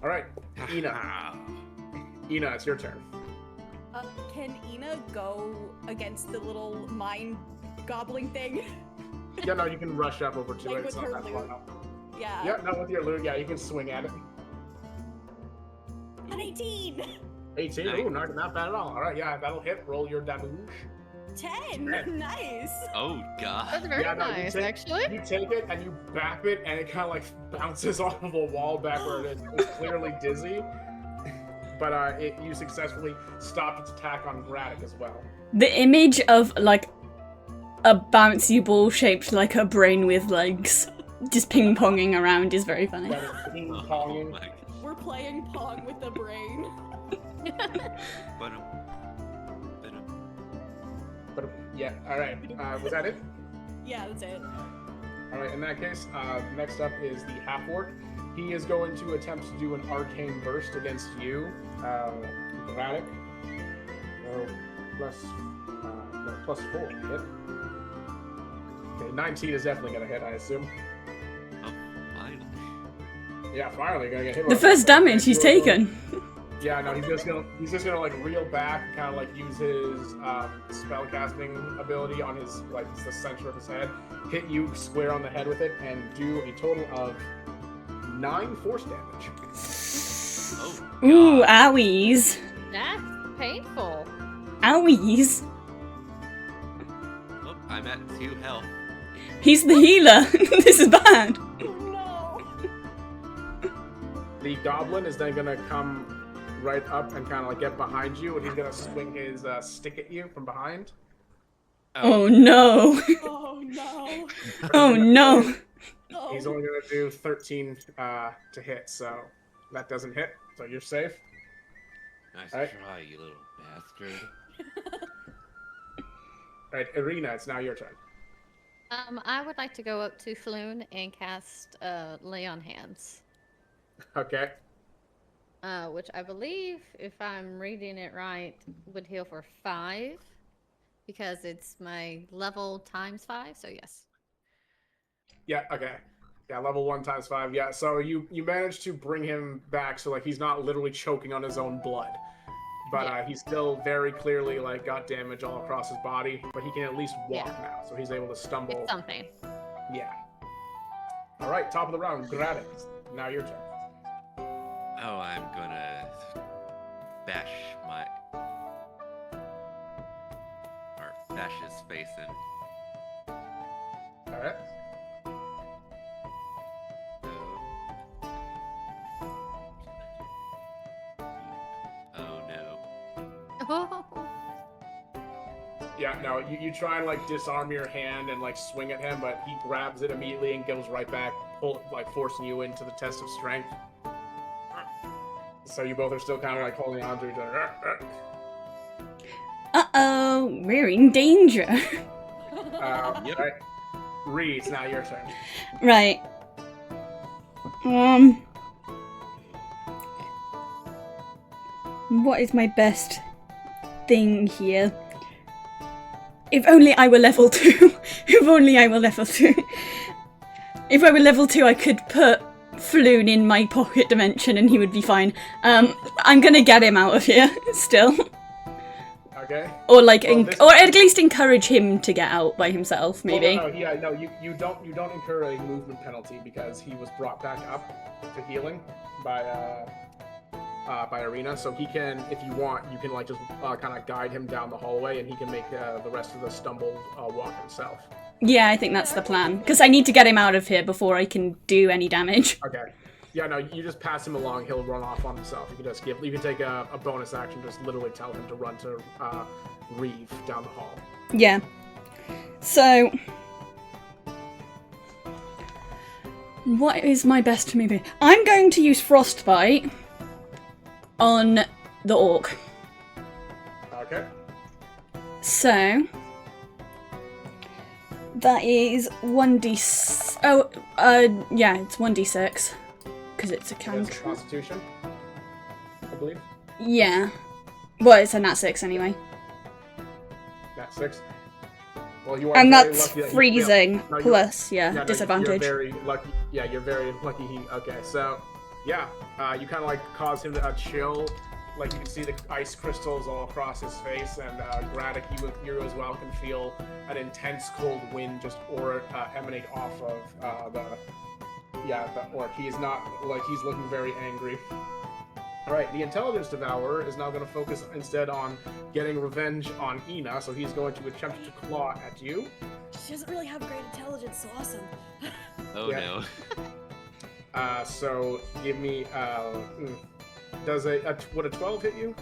All right, Ina. Ina, it's your turn. Can Ina go against the little mind gobbling thing? Yeah, no, you can rush up over to Like it. It's with not her that far loot. up. Yeah. Yeah, no, with your loot, yeah, you can swing at it. An 18! 18. Ooh, not bad at all. All right, yeah, that'll hit. Roll your damage. 10! Nice! Oh god. That's very Yeah, no, you nice, take- actually. You take it and you bap it, and it kind of like bounces off of the wall back where it is. It's clearly dizzy, but you successfully stopped its attack on Graddock as well. The image of, like, a bouncy ball shaped like a brain with legs just ping-ponging around is very funny. That is Oh ping-ponging. my god. We're playing Pong with the brain. But But yeah, all right. Was that it? Yeah, that's it. All right. In that case, next up is the half orc. He is going to attempt to do an arcane burst against you, Graddock. Plus 4 hit. Okay, 19 is definitely gonna hit, I assume. oh, finally. Yeah, finally gonna get hit. The first damage he's taken. Yeah, no, he's just gonna like reel back, kind of like use his spellcasting ability on his like the center of his head, hit you square on the head with it, and do a total of 9 force damage. Oh. Ooh, God. owies. That's painful. Owies. Oh, I'm at 2 health. He's the healer. This is bad. No! The goblin is then gonna come right up and kind of like get behind you, and he's gonna swing his stick at you from behind. Oh no. Oh no! Oh no. Oh. He's only gonna do 13 to hit, so that doesn't hit. So you're safe. Nice Alright. try, you little bastard. All right, Irina, it's now your turn. I would like to go up to Floon and cast Lay on Hands. Okay. Which I believe, if I'm reading it right, would heal for 5. Because it's my level times 5, so yes. Yeah. Okay. Yeah. Level 1 times 5. Yeah. So you managed to bring him back, so like he's not literally choking on his own blood, but Yeah. he's still very clearly like got damage all across his body. But he can at least walk Yeah. now, so he's able to stumble. It's something. Yeah. All right, top of the round, Gradix. Now your turn. Oh, I'm gonna bash his face in. All right. Oh no. Oh. Yeah, no, you try and like disarm your hand and like swing at him, but he grabs it immediately and goes right back, forcing you into the test of strength. So you both are still kind of like holding on to each other. Uh-oh, we're in danger. Yep. Right. Ree, it's now your turn. Right. What is my best thing here? If only I were level 2. If only I were level 2. If I were level 2, I could put Floon in my pocket dimension and he would be fine. I'm gonna get him out of here, still. Okay. Or like, Well, or at least encourage him to get out by himself, maybe. Well, no, you don't incur a movement penalty because he was brought back up to healing by Arena. So he can, if you want, you can like just kind of guide him down the hallway, and he can make the rest of the stumble walk himself. Yeah, I think that's the plan. Because I need to get him out of here before I can do any damage. Okay. Yeah, no, you just pass him along. He'll run off on himself. You can just you can take a bonus action, just literally tell him to run to Reeve down the hall. Yeah. So, what is my best movie? I'm going to use Frostbite on the orc. Okay. So, that is 1d... yeah, it's 1d6. Because it's a That's cantrip. Constitution, I believe. Yeah. Well, it's a nat 6 anyway. Nat 6. Well, you are And very that's lucky that freezing no, plus, no, disadvantage. You're very lucky. Yeah, you're very lucky. Okay, so yeah, you kind of like cause him to chill. Like you can see the ice crystals all across his face, and Graddick, you as well can feel an intense cold wind just emanate off of the orc. He's not like he's looking very angry. All right, the Intelligence Devourer is now going to focus instead on getting revenge on Ina, so he's going to attempt to claw at you. She doesn't really have great intelligence, so awesome. Oh Yeah. no. So give me does would a 12 hit you?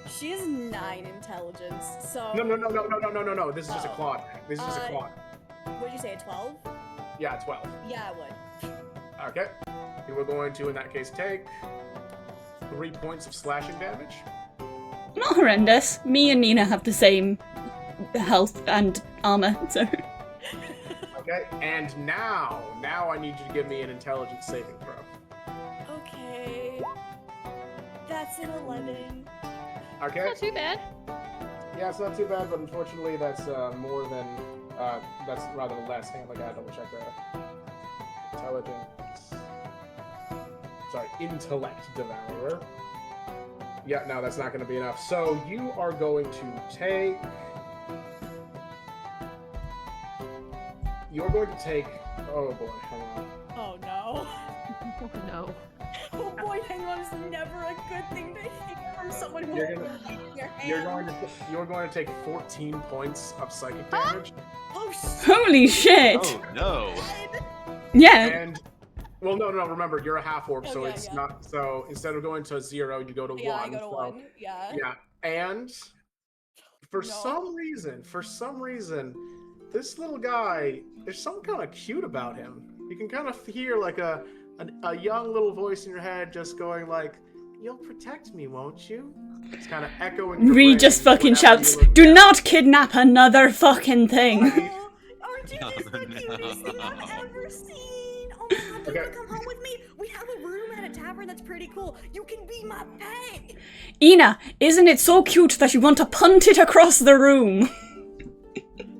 She has 9 intelligence, so... No. This is just a claw attack. This is just a claw. What'd you say, a 12? Yeah, 12. Yeah, I would. Okay. You were going to, in that case, take 3 points of slashing damage. Not horrendous. Me and Nina have the same health and armor, so... Okay, and now I need you to give me an intelligence saving throw. Okay. That's an 11. Okay? Not too bad. Yeah, it's not too bad, but unfortunately that's more than, that's rather less. Hang on, I gotta double check that. Intellect Devourer. Yeah, no, that's not gonna be enough. So you are going to take... You're going to take... Oh boy, hang on. Oh no. Oh no. Oh boy, hang on, it's never a good thing to hear from someone who You're holds gonna- your hand. You're going to take 14 points of psychic damage. Oh shit. Holy shit! Oh no. Yeah, And no, remember you're a half orc, Oh, so yeah, it's yeah. not so instead of going to 0, you go to 1. Yeah, I go to so, 1. Yeah. Yeah. And for No. some reason, this little guy, there's something kind of cute about him. You can kind of hear like a young little voice in your head just going like, "You'll protect me, won't you?" It's kind of echoing. Ree just fucking shouts, "Do not kidnap another fucking thing!" Oh, aren't you just the No. cutest thing I've ever seen? Oh my god, do you Okay. wanna come home with me? We have a room at a tavern that's pretty cool. You can be my pet. Ina, isn't it so cute that you want to punt it across the room?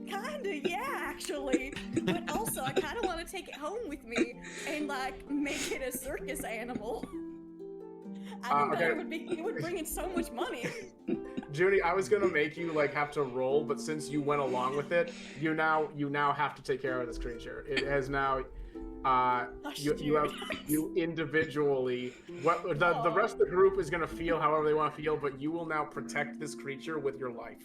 Kinda, yeah, actually. But also, I kinda want to take it home with me and, like, make it a circus animal. I think okay. it would bring in so much money. Judy, I was gonna make you like have to roll, but since you went along with it, you now have to take care of this creature. It has now. You individually. The rest of the group is gonna feel however they want to feel, but you will now protect this creature with your life.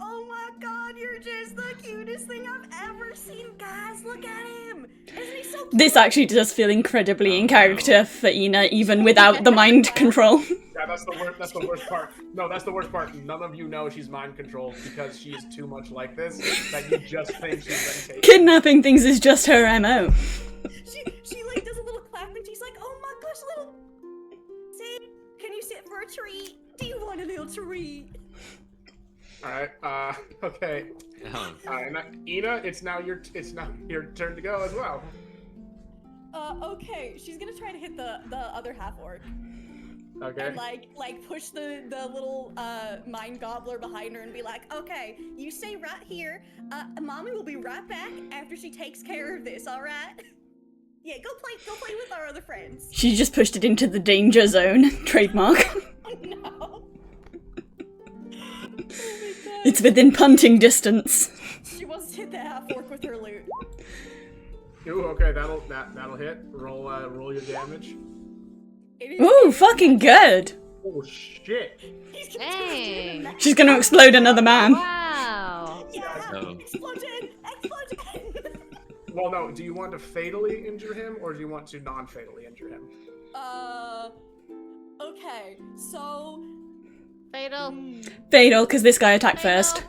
Oh my god, you're just the cutest thing I've ever seen, guys. Look at him. Isn't he so cute? This actually does feel incredibly in character for Ina, even without the mind control. Yeah, that's the worst. That's the worst part. No, that's the worst part. None of you know she's mind controlled because she is too much like this that you just think she's been taken. Kidnapping things is just her MO. She like does a little clap and she's like, oh my gosh, little. Sit. Can you sit for a treat? Do you want a little treat? All right. Okay. And Ina, it's now your turn to go as well. Okay. She's gonna try to hit the other half orc. Okay. And like push the little mind gobbler behind her and be like, okay, you stay right here. Mommy will be right back after she takes care of this. All right. Yeah, go play with our other friends. She just pushed it into the danger zone. Trademark. Oh no. It's within punting distance. She wants to hit the half orc with her loot. Ooh, okay, that'll hit. Roll your damage. Ooh, fucking good. Oh shit. Dang. She's gonna explode another man. Wow. Yeah, Oh. explosion. Well, no. Do you want to fatally injure him, or do you want to non-fatally injure him? Okay, so. Fatal. Fatal, because this guy attacked Fatal. first.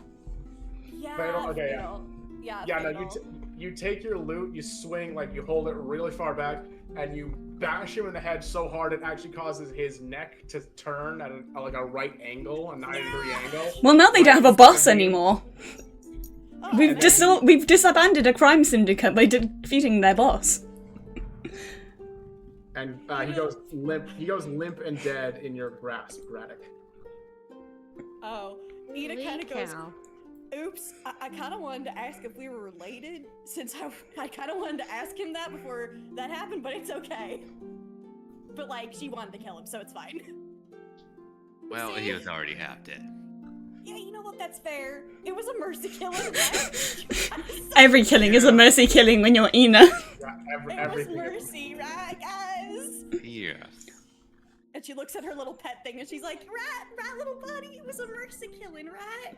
Yeah. Fatal? Okay, yeah. fatal. Yeah. Yeah, no. fatal. You take your loot, you swing, like you hold it really far back, and you bash him in the head so hard it actually causes his neck to turn at like a right angle, a 90-degree angle. Well, now they don't have a boss anymore. Oh, We've man. we've disbanded a crime syndicate by defeating their boss. And he goes limp. He goes limp and dead in your grasp, Braddock. Oh, Ida Holy kind of goes, cow. oops, I kind of wanted to ask if we were related, since I kind of wanted to ask him that before that happened, but it's okay. But, like, she wanted to kill him, so it's fine. Well, he was already half dead. Yeah, you know what, that's fair. It was a mercy killing, right? Every killing is a mercy killing when you're Ina. Yeah, It was everything. mercy, right, guys? Yes. And she looks at her little pet thing and she's like, right, little buddy, it was a mercy killing, right?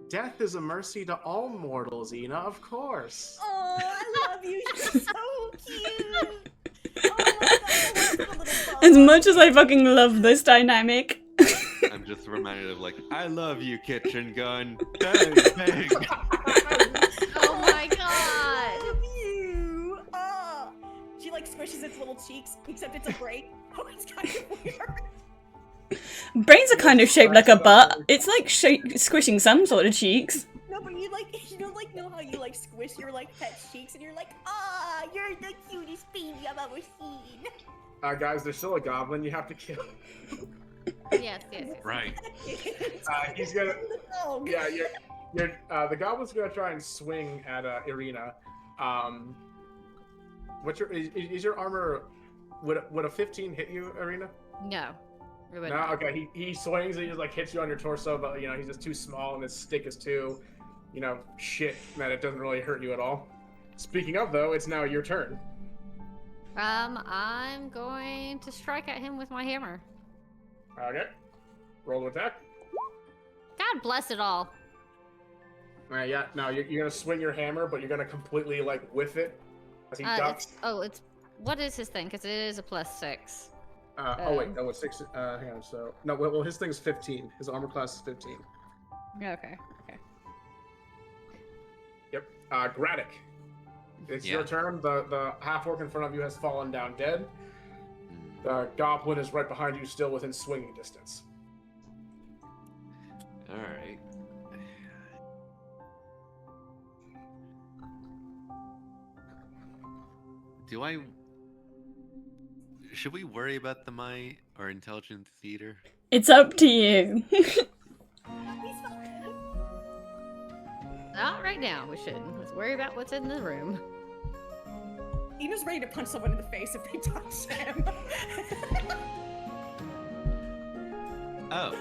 Death is a mercy to all mortals, Ina, of course. Oh, I love you, you're so cute. Oh my god, I love the little As bug. much as I fucking love this dynamic. I'm just reminded of like, I love you, kitchen gun. Bang, bang. Oh my I god. love you. Oh. She like squishes its little cheeks, except it's a break. Oh, it's kind of weird. Brains are kind of shaped like a butt. It's like squishing some sort of cheeks. No, but you don't know how you like squish your like pet cheeks and you're like, ah, you're the cutest baby I've ever seen. Guys, there's still a goblin you have to kill. Yes. Right. He's gonna. Oh, Yeah, the goblin's gonna try and swing at Irina. Is your armor? Would a 15 hit you, Irina? No. We wouldn't. No. Okay. He swings and he just like hits you on your torso, but he's just too small and his stick is too, shit that it doesn't really hurt you at all. Speaking of though, it's now your turn. I'm going to strike at him with my hammer. Okay. Roll to attack. God bless it all. Yeah. No, you're gonna swing your hammer, but you're gonna completely like whiff it as he ducks. What is his thing? Because it is a +6. Oh wait, no, it's 6. Hang on. So no, well, his thing's 15. His armor class is 15. Okay. Yep. Graddock. It's Yeah. your turn. The half orc in front of you has fallen down dead. The goblin is right behind you, still within swinging distance. All right. Should we worry about the might or intelligence theater? It's up to you. he's fine. Not right now, we shouldn't. Let's worry about what's in the room. Ina's ready to punch someone in the face if they touch him. Oh.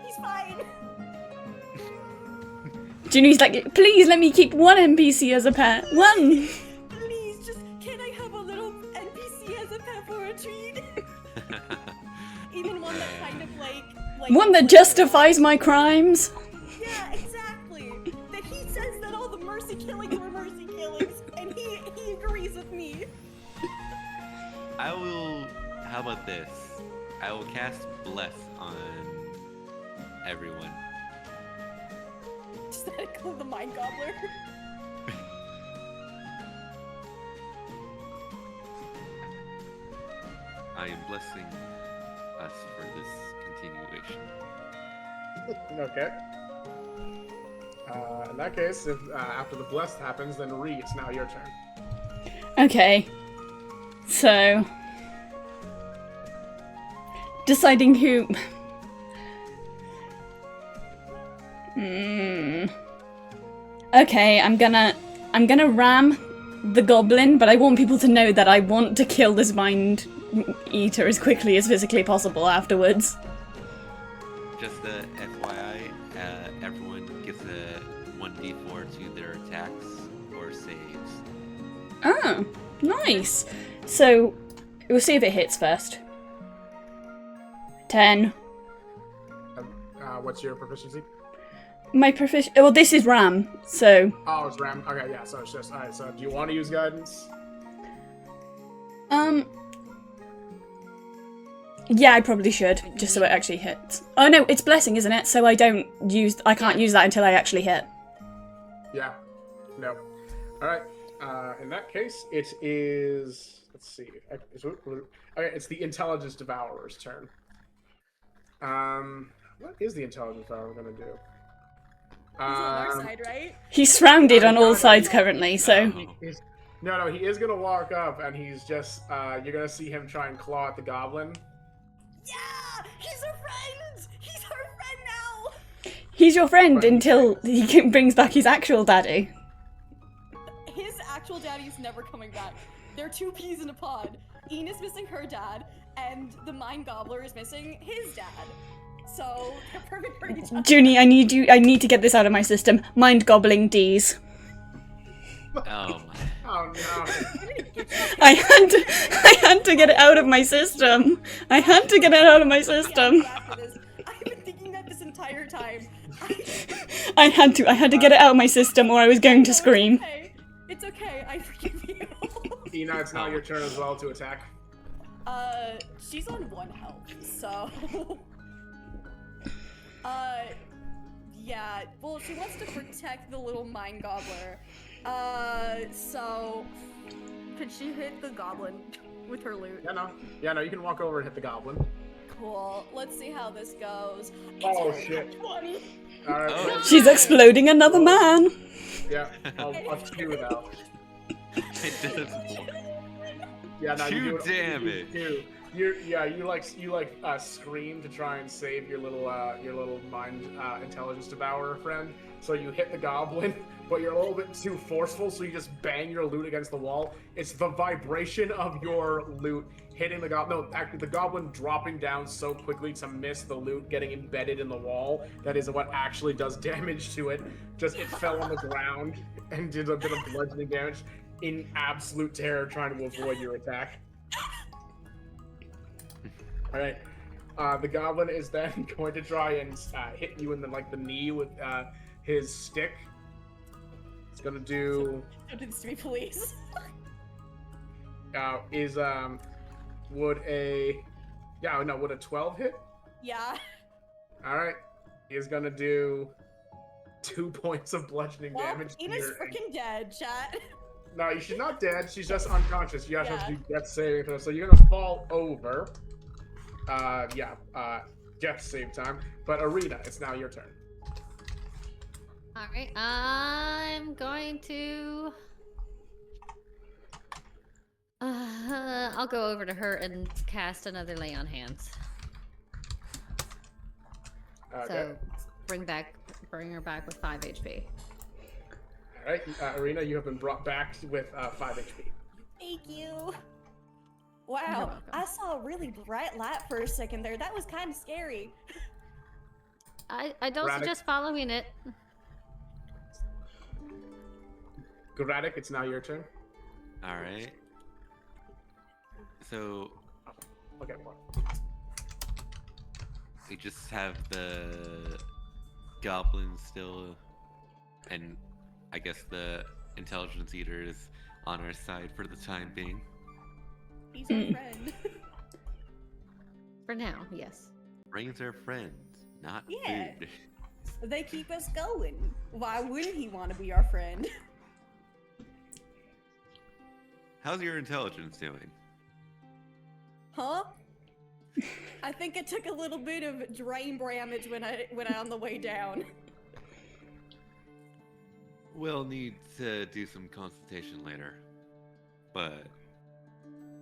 He's fine. Ginny's like, please let me keep one NPC as a pet. One! Please, just can I have a little NPC as a pet for a treat? Even one that kind of like One that justifies my crimes. Yeah, exactly. That he says that all the mercy killings were mercy killings, and he agrees with me. I will. How about this? I will cast Bless on everyone. Does that include the mind gobbler? I am blessing us for this continuation. Okay. In that case, if after the blessed happens, then Rhi, it's now your turn. Okay. So... deciding who... Okay, I'm gonna ram the goblin, but I want people to know that I want to kill this mind eater as quickly as physically possible afterwards. Just a FYI, everyone gets a 1d4 to their attacks or saves. Oh, nice. So, we'll see if it hits first. 10. What's your proficiency? My well, this is ram, so... Oh, it's ram. Okay, yeah, so it's just... Alright, so do you want to use guidance? Yeah, I probably should, just so it actually hits. Oh no, it's blessing, isn't it? So I can't use that until I actually hit. Yeah. No. Alright, in that case, it is... Let's see. Okay, it's the Intelligence Devourer's turn. What is the Intelligence Devourer going to do? He's on our side, right? He's surrounded on all sides currently, so... No, he is going to walk up, and he's just... you're going to see him try and claw at the goblin. Yeah! He's our friend! He's our friend now! He's your friend until he brings back his actual daddy. His actual daddy's never coming back. They're two peas in a pod. Ian is missing her dad, and the mind gobbler is missing his dad. So, they're perfect for each other. Junie, I need to get this out of my system. Mind gobbling D's. Oh my. Oh, no. I had to get it out of my system. I had to get it out of my system. I've been thinking that this entire time. I had to get it out of my system or I was going to scream. It's okay, I forgive you. Ina, it's now your turn as well to attack. She's on 1 health, so... yeah, well, she wants to protect the little mind gobbler. So... Could she hit the goblin with her loot? Yeah, no, you can walk over and hit the goblin. Cool, let's see how this goes. Oh, shit. 20. Alright. Oh. She's exploding another man. Yeah, I'll two though. It does Yeah, no, you 2 do it. damage. You scream to try and save your little mind intelligence devourer friend. So you hit the goblin, but you're a little bit too forceful, so you just bang your loot against the wall. It's the vibration of your loot hitting the goblin. No, actually, the goblin dropping down so quickly to miss the loot getting embedded in the wall. That is what actually does damage to it. Just it fell on the ground and did a bit of bludgeoning damage in absolute terror, trying to avoid your attack. All right. The goblin is then going to try and hit you in the knee with his stick. It's gonna do. Happens to be police. Would a 12 hit? Yeah. All right. He's gonna do 2 points of bludgeoning Well, damage. Ina's freaking dead, chat. No, she's not dead. She's just unconscious. You have to do death saving throw. So you're gonna fall over. Death save time. But Arena, it's now your turn. Alright, I'm going to... I'll go over to her and cast another Lay on Hands. Okay. So, bring her back with 5 HP. Alright, Arena, you have been brought back with 5 HP. Thank you. You're Wow, welcome. I saw a really bright light for a second there. That was kind of scary. I don't Radix. suggest following it. Gradik, it's now your turn. All right. So Okay, one. we just have the goblins still, and I guess the intelligence eater is on our side for the time being. He's our friend. For now, yes. Brains are friends, not Yeah. food. They keep us going. Why wouldn't he want to be our friend? How's your intelligence doing? Huh? I think it took a little bit of drain damage when I on the way down. We'll need to do some consultation later, but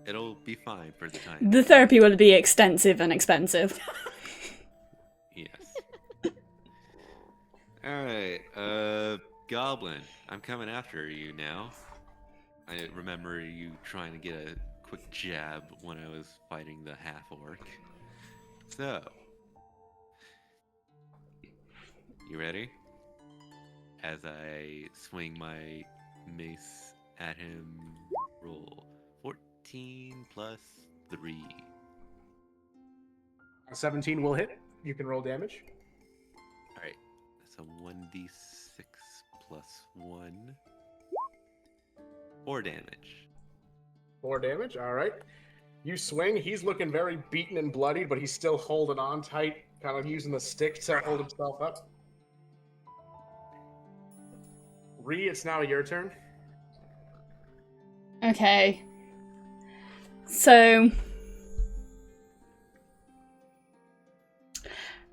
it'll be fine for the time. The therapy will be extensive and expensive. Yes. Alright, Goblin, I'm coming after you now. I remember you trying to get a quick jab when I was fighting the half-orc. So, you ready? As I swing my mace at him, roll 14 plus 3. 17 will hit. You can roll damage. Alright, that's a 1d6 plus 1. 4 damage. 4 damage, alright. You swing, he's looking very beaten and bloodied, but he's still holding on tight, kind of using the stick to hold himself up. Rhi, it's now your turn. Okay. So...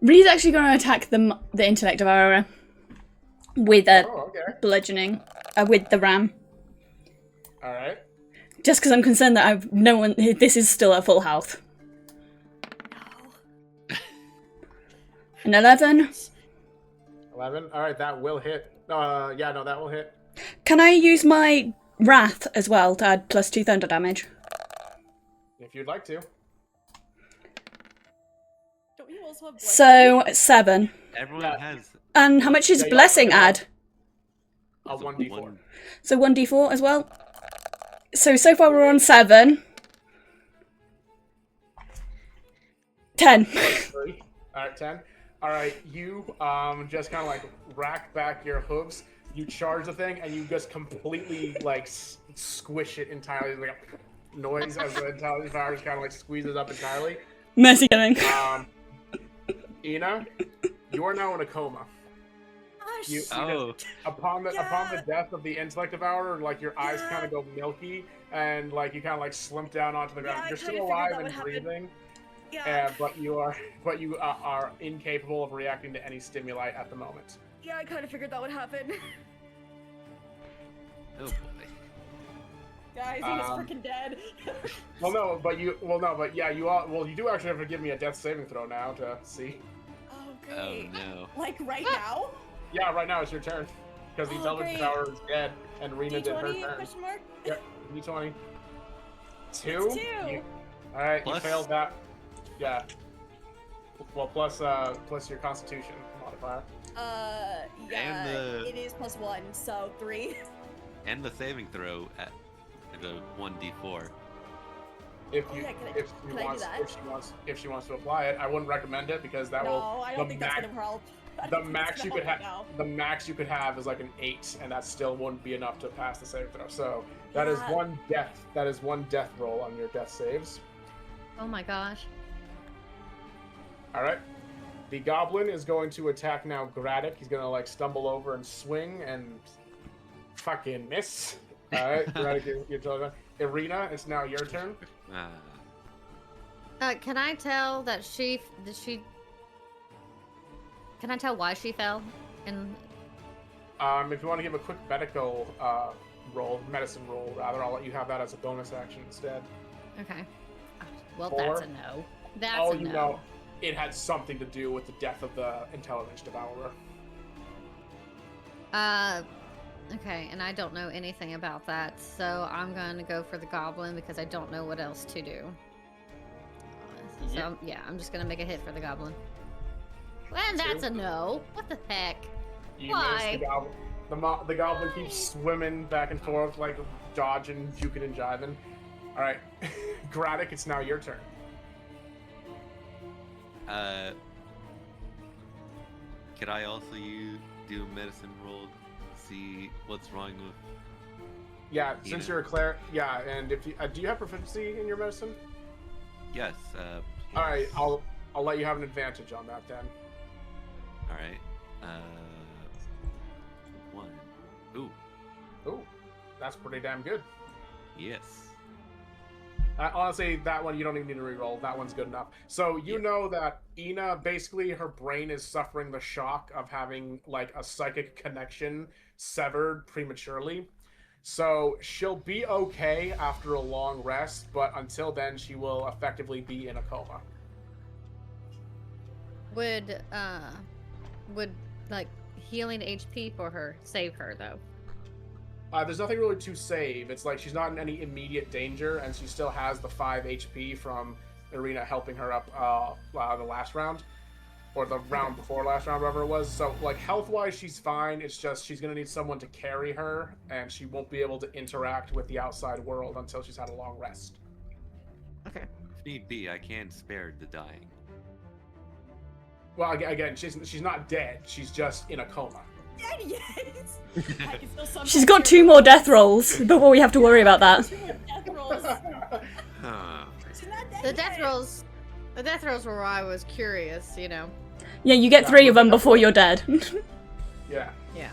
Rhea's actually going to attack the intellect devourer with a Oh, okay. bludgeoning, with the ram. Alright. Just because I'm concerned that this is still at full health. An 11. 11. Alright, that will hit. Yeah, no, that will hit. Can I use my wrath as well to add +2 thunder damage? If you'd like to. Don't you also have So, 7. Everyone Yeah. has And how much is Yeah, blessing yeah. add? A 1d4. So 1d4 as well? So far we're on 7. 10. 3. Alright, 10. Alright, you just kind of like rack back your hooves. You charge the thing and you just completely like squish it entirely. Like a noise as the intelligence power just kind of like squeezes up entirely. Mercy killing. Ina, you are now in a coma. You, Oh, upon the death of the intellect devourer, like your eyes kind of go milky and like you kind of like slump down onto the ground. Yeah, I You're kinda still figured alive that and would happen. breathing, Yeah, but you are incapable of reacting to any stimuli at the moment. yeah, I kind of figured that would happen. oh boy. Guys, he's freaking dead. Yeah, you do actually have to give me a death saving throw now to see. Oh, Oh great. no. Like right now? Yeah, right now it's your turn because the Oh, intelligence great. devourer is dead and Rena did her D20 turn. question mark? Yep, D20. 2. It's 2. All right, Plus- you failed that. Yeah. Well, plus your Constitution modifier. Yeah, the- it is +1, so 3. And the saving throw at the 1d4. If Oh, you yeah, can I do that? if she wants to apply it, I wouldn't recommend it because that No, will I don't think that's gonna help. I the don't think max that's you gonna could help have right the max you could have is like an 8, and that still wouldn't be enough to pass the save throw. So that is Yeah. one death. That is one death roll on your death saves. Oh my gosh. All right. The goblin is going to attack now. Gradik. He's gonna like stumble over and swing and fucking miss. All right, Gradik, you're turn. Irina, it's now your turn. Can I tell that Can I tell why she fell? And If you want to give a quick medical medicine roll, rather, I'll let you have that as a bonus action instead. okay. Well, 4. that's a no. That's Oh, a you no. know, it had something to do with the death of the intelligence devourer. Okay, and I don't know anything about that, so I'm going to go for the goblin because I don't know what else to do. So, yeah, I'm just going to make a hit for the goblin. And that's a no. What the heck? You Why? miss the goblin. The goblin keeps swimming back and forth, like dodging, juking, and jiving. All right, Graddock, it's now your turn. Could I also do a medicine roll? See what's wrong with. Yeah, since you're a cleric. Yeah, and if you do you have proficiency in your medicine? Yes. All right, I'll let you have an advantage on that then. All right. 1. Ooh. Ooh, that's pretty damn good. Yes. Honestly, that one you don't even need to reroll. That one's good enough. So you know that Ina, basically, her brain is suffering the shock of having like a psychic connection severed prematurely. So she'll be okay after a long rest, but until then, she will effectively be in a coma. Would like healing HP for her save her though? There's nothing really to save. It's like she's not in any immediate danger, and she still has the 5 HP from Irina helping her up the last round, or the round before last round, whatever it was. So, like, health-wise, she's fine. It's just she's going to need someone to carry her, and she won't be able to interact with the outside world until she's had a long rest. Okay. If need be, I can spare the dying. Well, again, she's not dead. She's just in a coma. Dead yet? I can still sometimes She's got hear 2 more death rolls before we have to worry about that. 2 more death rolls. Huh. She's not dead The death yet. rolls. The death rolls were where I was curious, you know. Yeah, you get 3 of them before you're dead. Yeah. Yeah.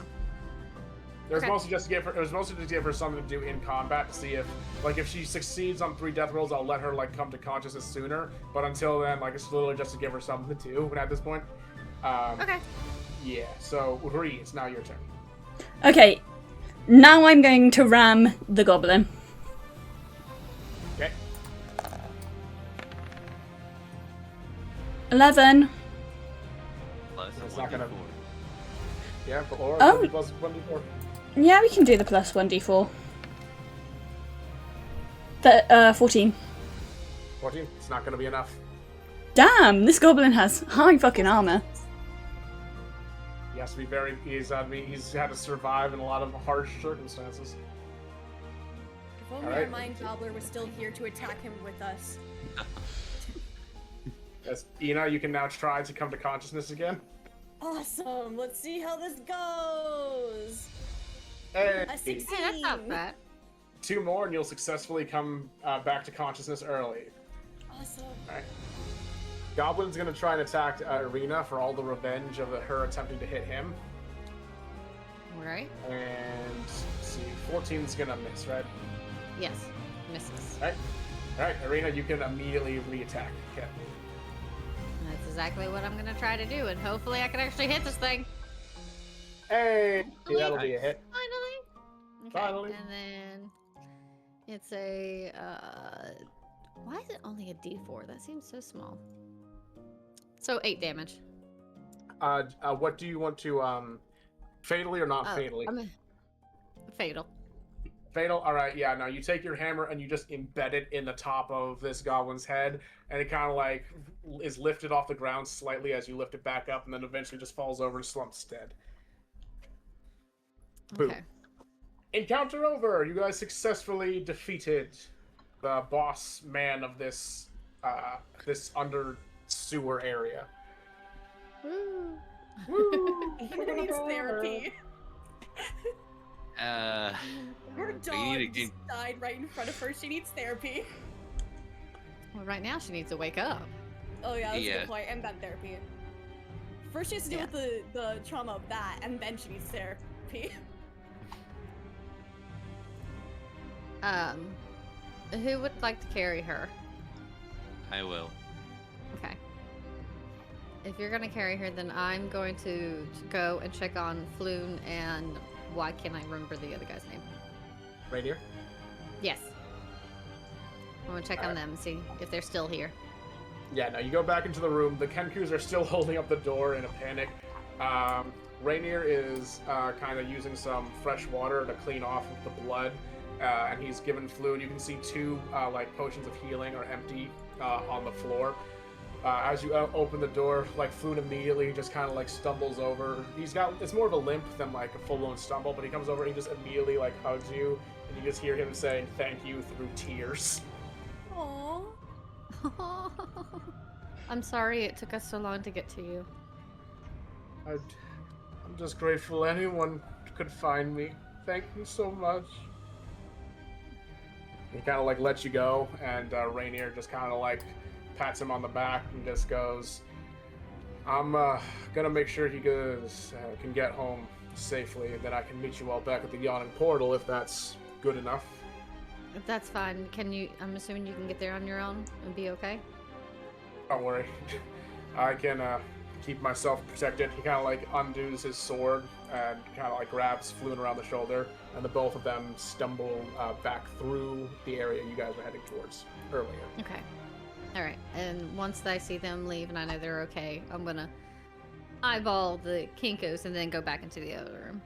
It was Okay. mostly just to give her. It was mostly to give her something to do in combat to see if, like, if she succeeds on 3 death rolls, I'll let her like come to consciousness sooner. But until then, like, it's literally just to give her something to do. At this point, Okay. yeah. So, Rhi, it's now your turn. Okay, now I'm going to ram the goblin. Okay. 11. Plus That's a not gonna- 1d4. Yeah. Or Oh. plus 1d4. Yeah, we can do the plus 1d4. 14. 14. It's not gonna be enough. Damn, this goblin has high fucking armor. He has to be very. He's had to survive in a lot of harsh circumstances. If only Alright. our mind gobbler was still here to attack him with us. Yes, Ina, you can now try to come to consciousness again. Awesome. Let's see how this goes. Hey, A 16. Hey, that's not bad. 2 more, and you'll successfully come back to consciousness early. Awesome. All right. Goblin's gonna try and attack Irina for all the revenge of her attempting to hit him. Alright. And let's see, 14's gonna miss, right? Yes. Misses. All right, Irina, you can immediately re-attack. Okay. That's exactly what I'm gonna try to do, and hopefully I can actually hit this thing. Hey, that'll be a hit. Finally. Okay. Finally. And then it's a why is it only a D4? That seems so small. So 8 damage. What do you want to fatally or not Oh, fatally? Fatal. Fatal. All right, yeah. Now you take your hammer and you just embed it in the top of this goblin's head, and it kind of like is lifted off the ground slightly as you lift it back up, and then eventually just falls over and slumps dead. Boom. Okay. Encounter over. You guys successfully defeated the boss man of this this under sewer area. Woo. Woo! Ina needs therapy. Her We dog need to just died right in front of her. She needs therapy. Well, right now she needs to wake up. Oh yeah, that's a Yeah. good point. And bad therapy. First she has to deal with the trauma of that, and then she needs therapy. Who would like to carry her? I will. Okay. If you're gonna carry her, then I'm going to go and check on Floon and why can't I remember the other guy's name? Right here. Yes. I'm gonna check on them and see if they're still here. Yeah, no, you go back into the room. The Kenkus are still holding up the door in a panic. Rainier is kind of using some fresh water to clean off the blood, and he's given Floon. You can see two like potions of healing are empty on the floor. As you open the door, like Floon immediately just kind of like stumbles over. It's more of a limp than like a full-blown stumble, but he comes over and he just immediately like hugs you, and you just hear him saying thank you through tears. Aww. I'm sorry it took us so long to get to you. I'm just grateful anyone could find me. Thank you so much. He kind of like lets you go, and Rainier just kind of like pats him on the back and just goes, I'm gonna make sure he can get home safely, and then I can meet you all back at the yawning portal if that's good enough. If that's fine, I'm assuming you can get there on your own and be okay? Don't worry. I can keep myself protected. He kind of like undoes his sword and kind of like grabs Floon around the shoulder, and the both of them stumble back through the area you guys were heading towards earlier. Okay. Alright, and once I see them leave and I know they're okay, I'm gonna eyeball the Kinkos and then go back into the other room.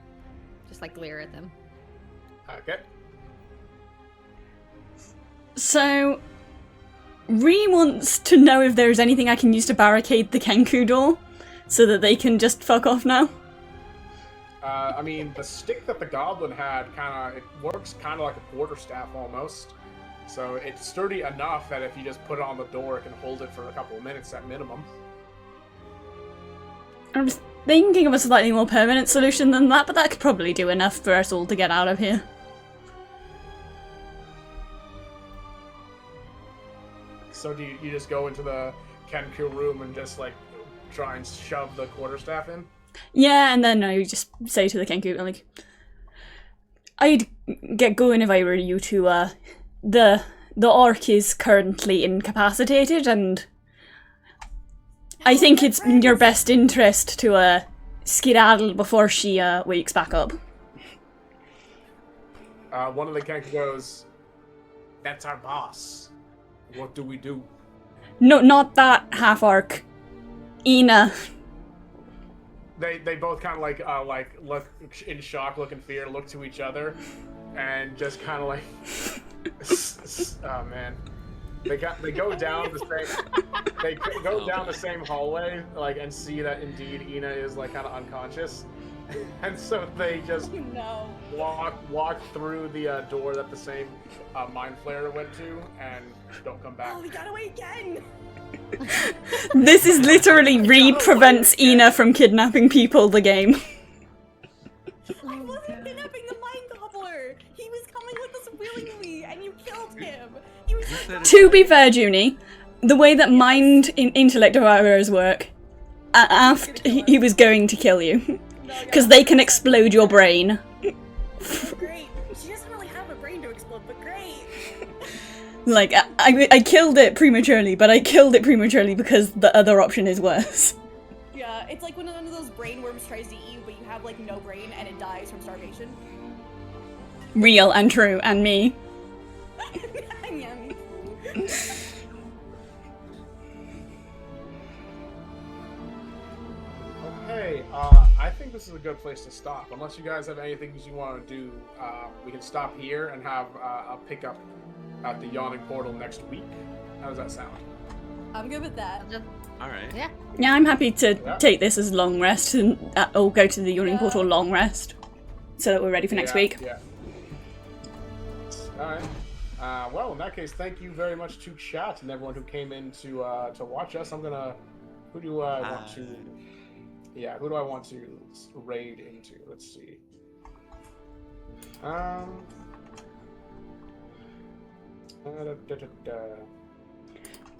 Just like glare at them. Okay. So, Rhi wants to know if there's anything I can use to barricade the Kenku door, so that they can just fuck off now. I mean, the stick that the goblin had it works kind of like a quarterstaff almost. So it's sturdy enough that if you just put it on the door, it can hold it for a couple of minutes at minimum. I was thinking of a slightly more permanent solution than that, but that could probably do enough for us all to get out of here. So do you just go into the Kenku room and just like try and shove the quarterstaff in? Yeah, and then I just say to the Kenku, like, I'd get going if I were you to, the orc is currently incapacitated, and I think it's in your best interest to, skedaddle before she, wakes back up. One of the Kenku goes, that's our boss. What do we do? No, not that half-orc. Ina. They both kind of like look in shock, look in fear, look to each other, and just kind of like, oh man, they go down the same hallway, like, and see that indeed Ina is like kind of unconscious, and so they just No. walk through the door that the same mind flayer went to, and don't come back. Oh, we got away again! This is literally Rhi prevents Ina from kidnapping people the game. I wasn't kidnapping the mind gobbler! He was coming with us willingly, and you killed him! He was like, To be fair, Junie, the way that mind in intellect devourers work, after he was going to kill you. Because they can explode your brain. great. She doesn't really have a brain to explode, but great. Like, I killed it prematurely, but I killed it prematurely because the other option is worse. Yeah, it's like when one of those brain worms tries to eat you, but you have like no brain and it dies from starvation. Real and true, and me. Yeah. Okay, I think this is a good place to stop. Unless you guys have anything you want to do, we can stop here and have a pickup at the Yawning Portal next week. How does that sound? I'm good with that. Alright. Yeah. Yeah, I'm happy to take this as long rest and or go to the Yawning Portal long rest, so that we're ready for next week. Yeah. All right. Well, in that case, thank you very much to chat and everyone who came in to watch us. Who do I want to? Yeah, who do I want to raid into? Let's see.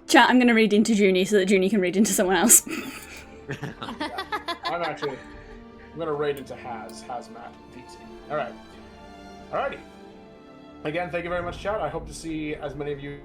Chat, I'm gonna read into Junie so that Junie can read into someone else. I'm gonna raid into Hazmat PC. All right. Alrighty. Again, thank you very much, chat. I hope to see as many of you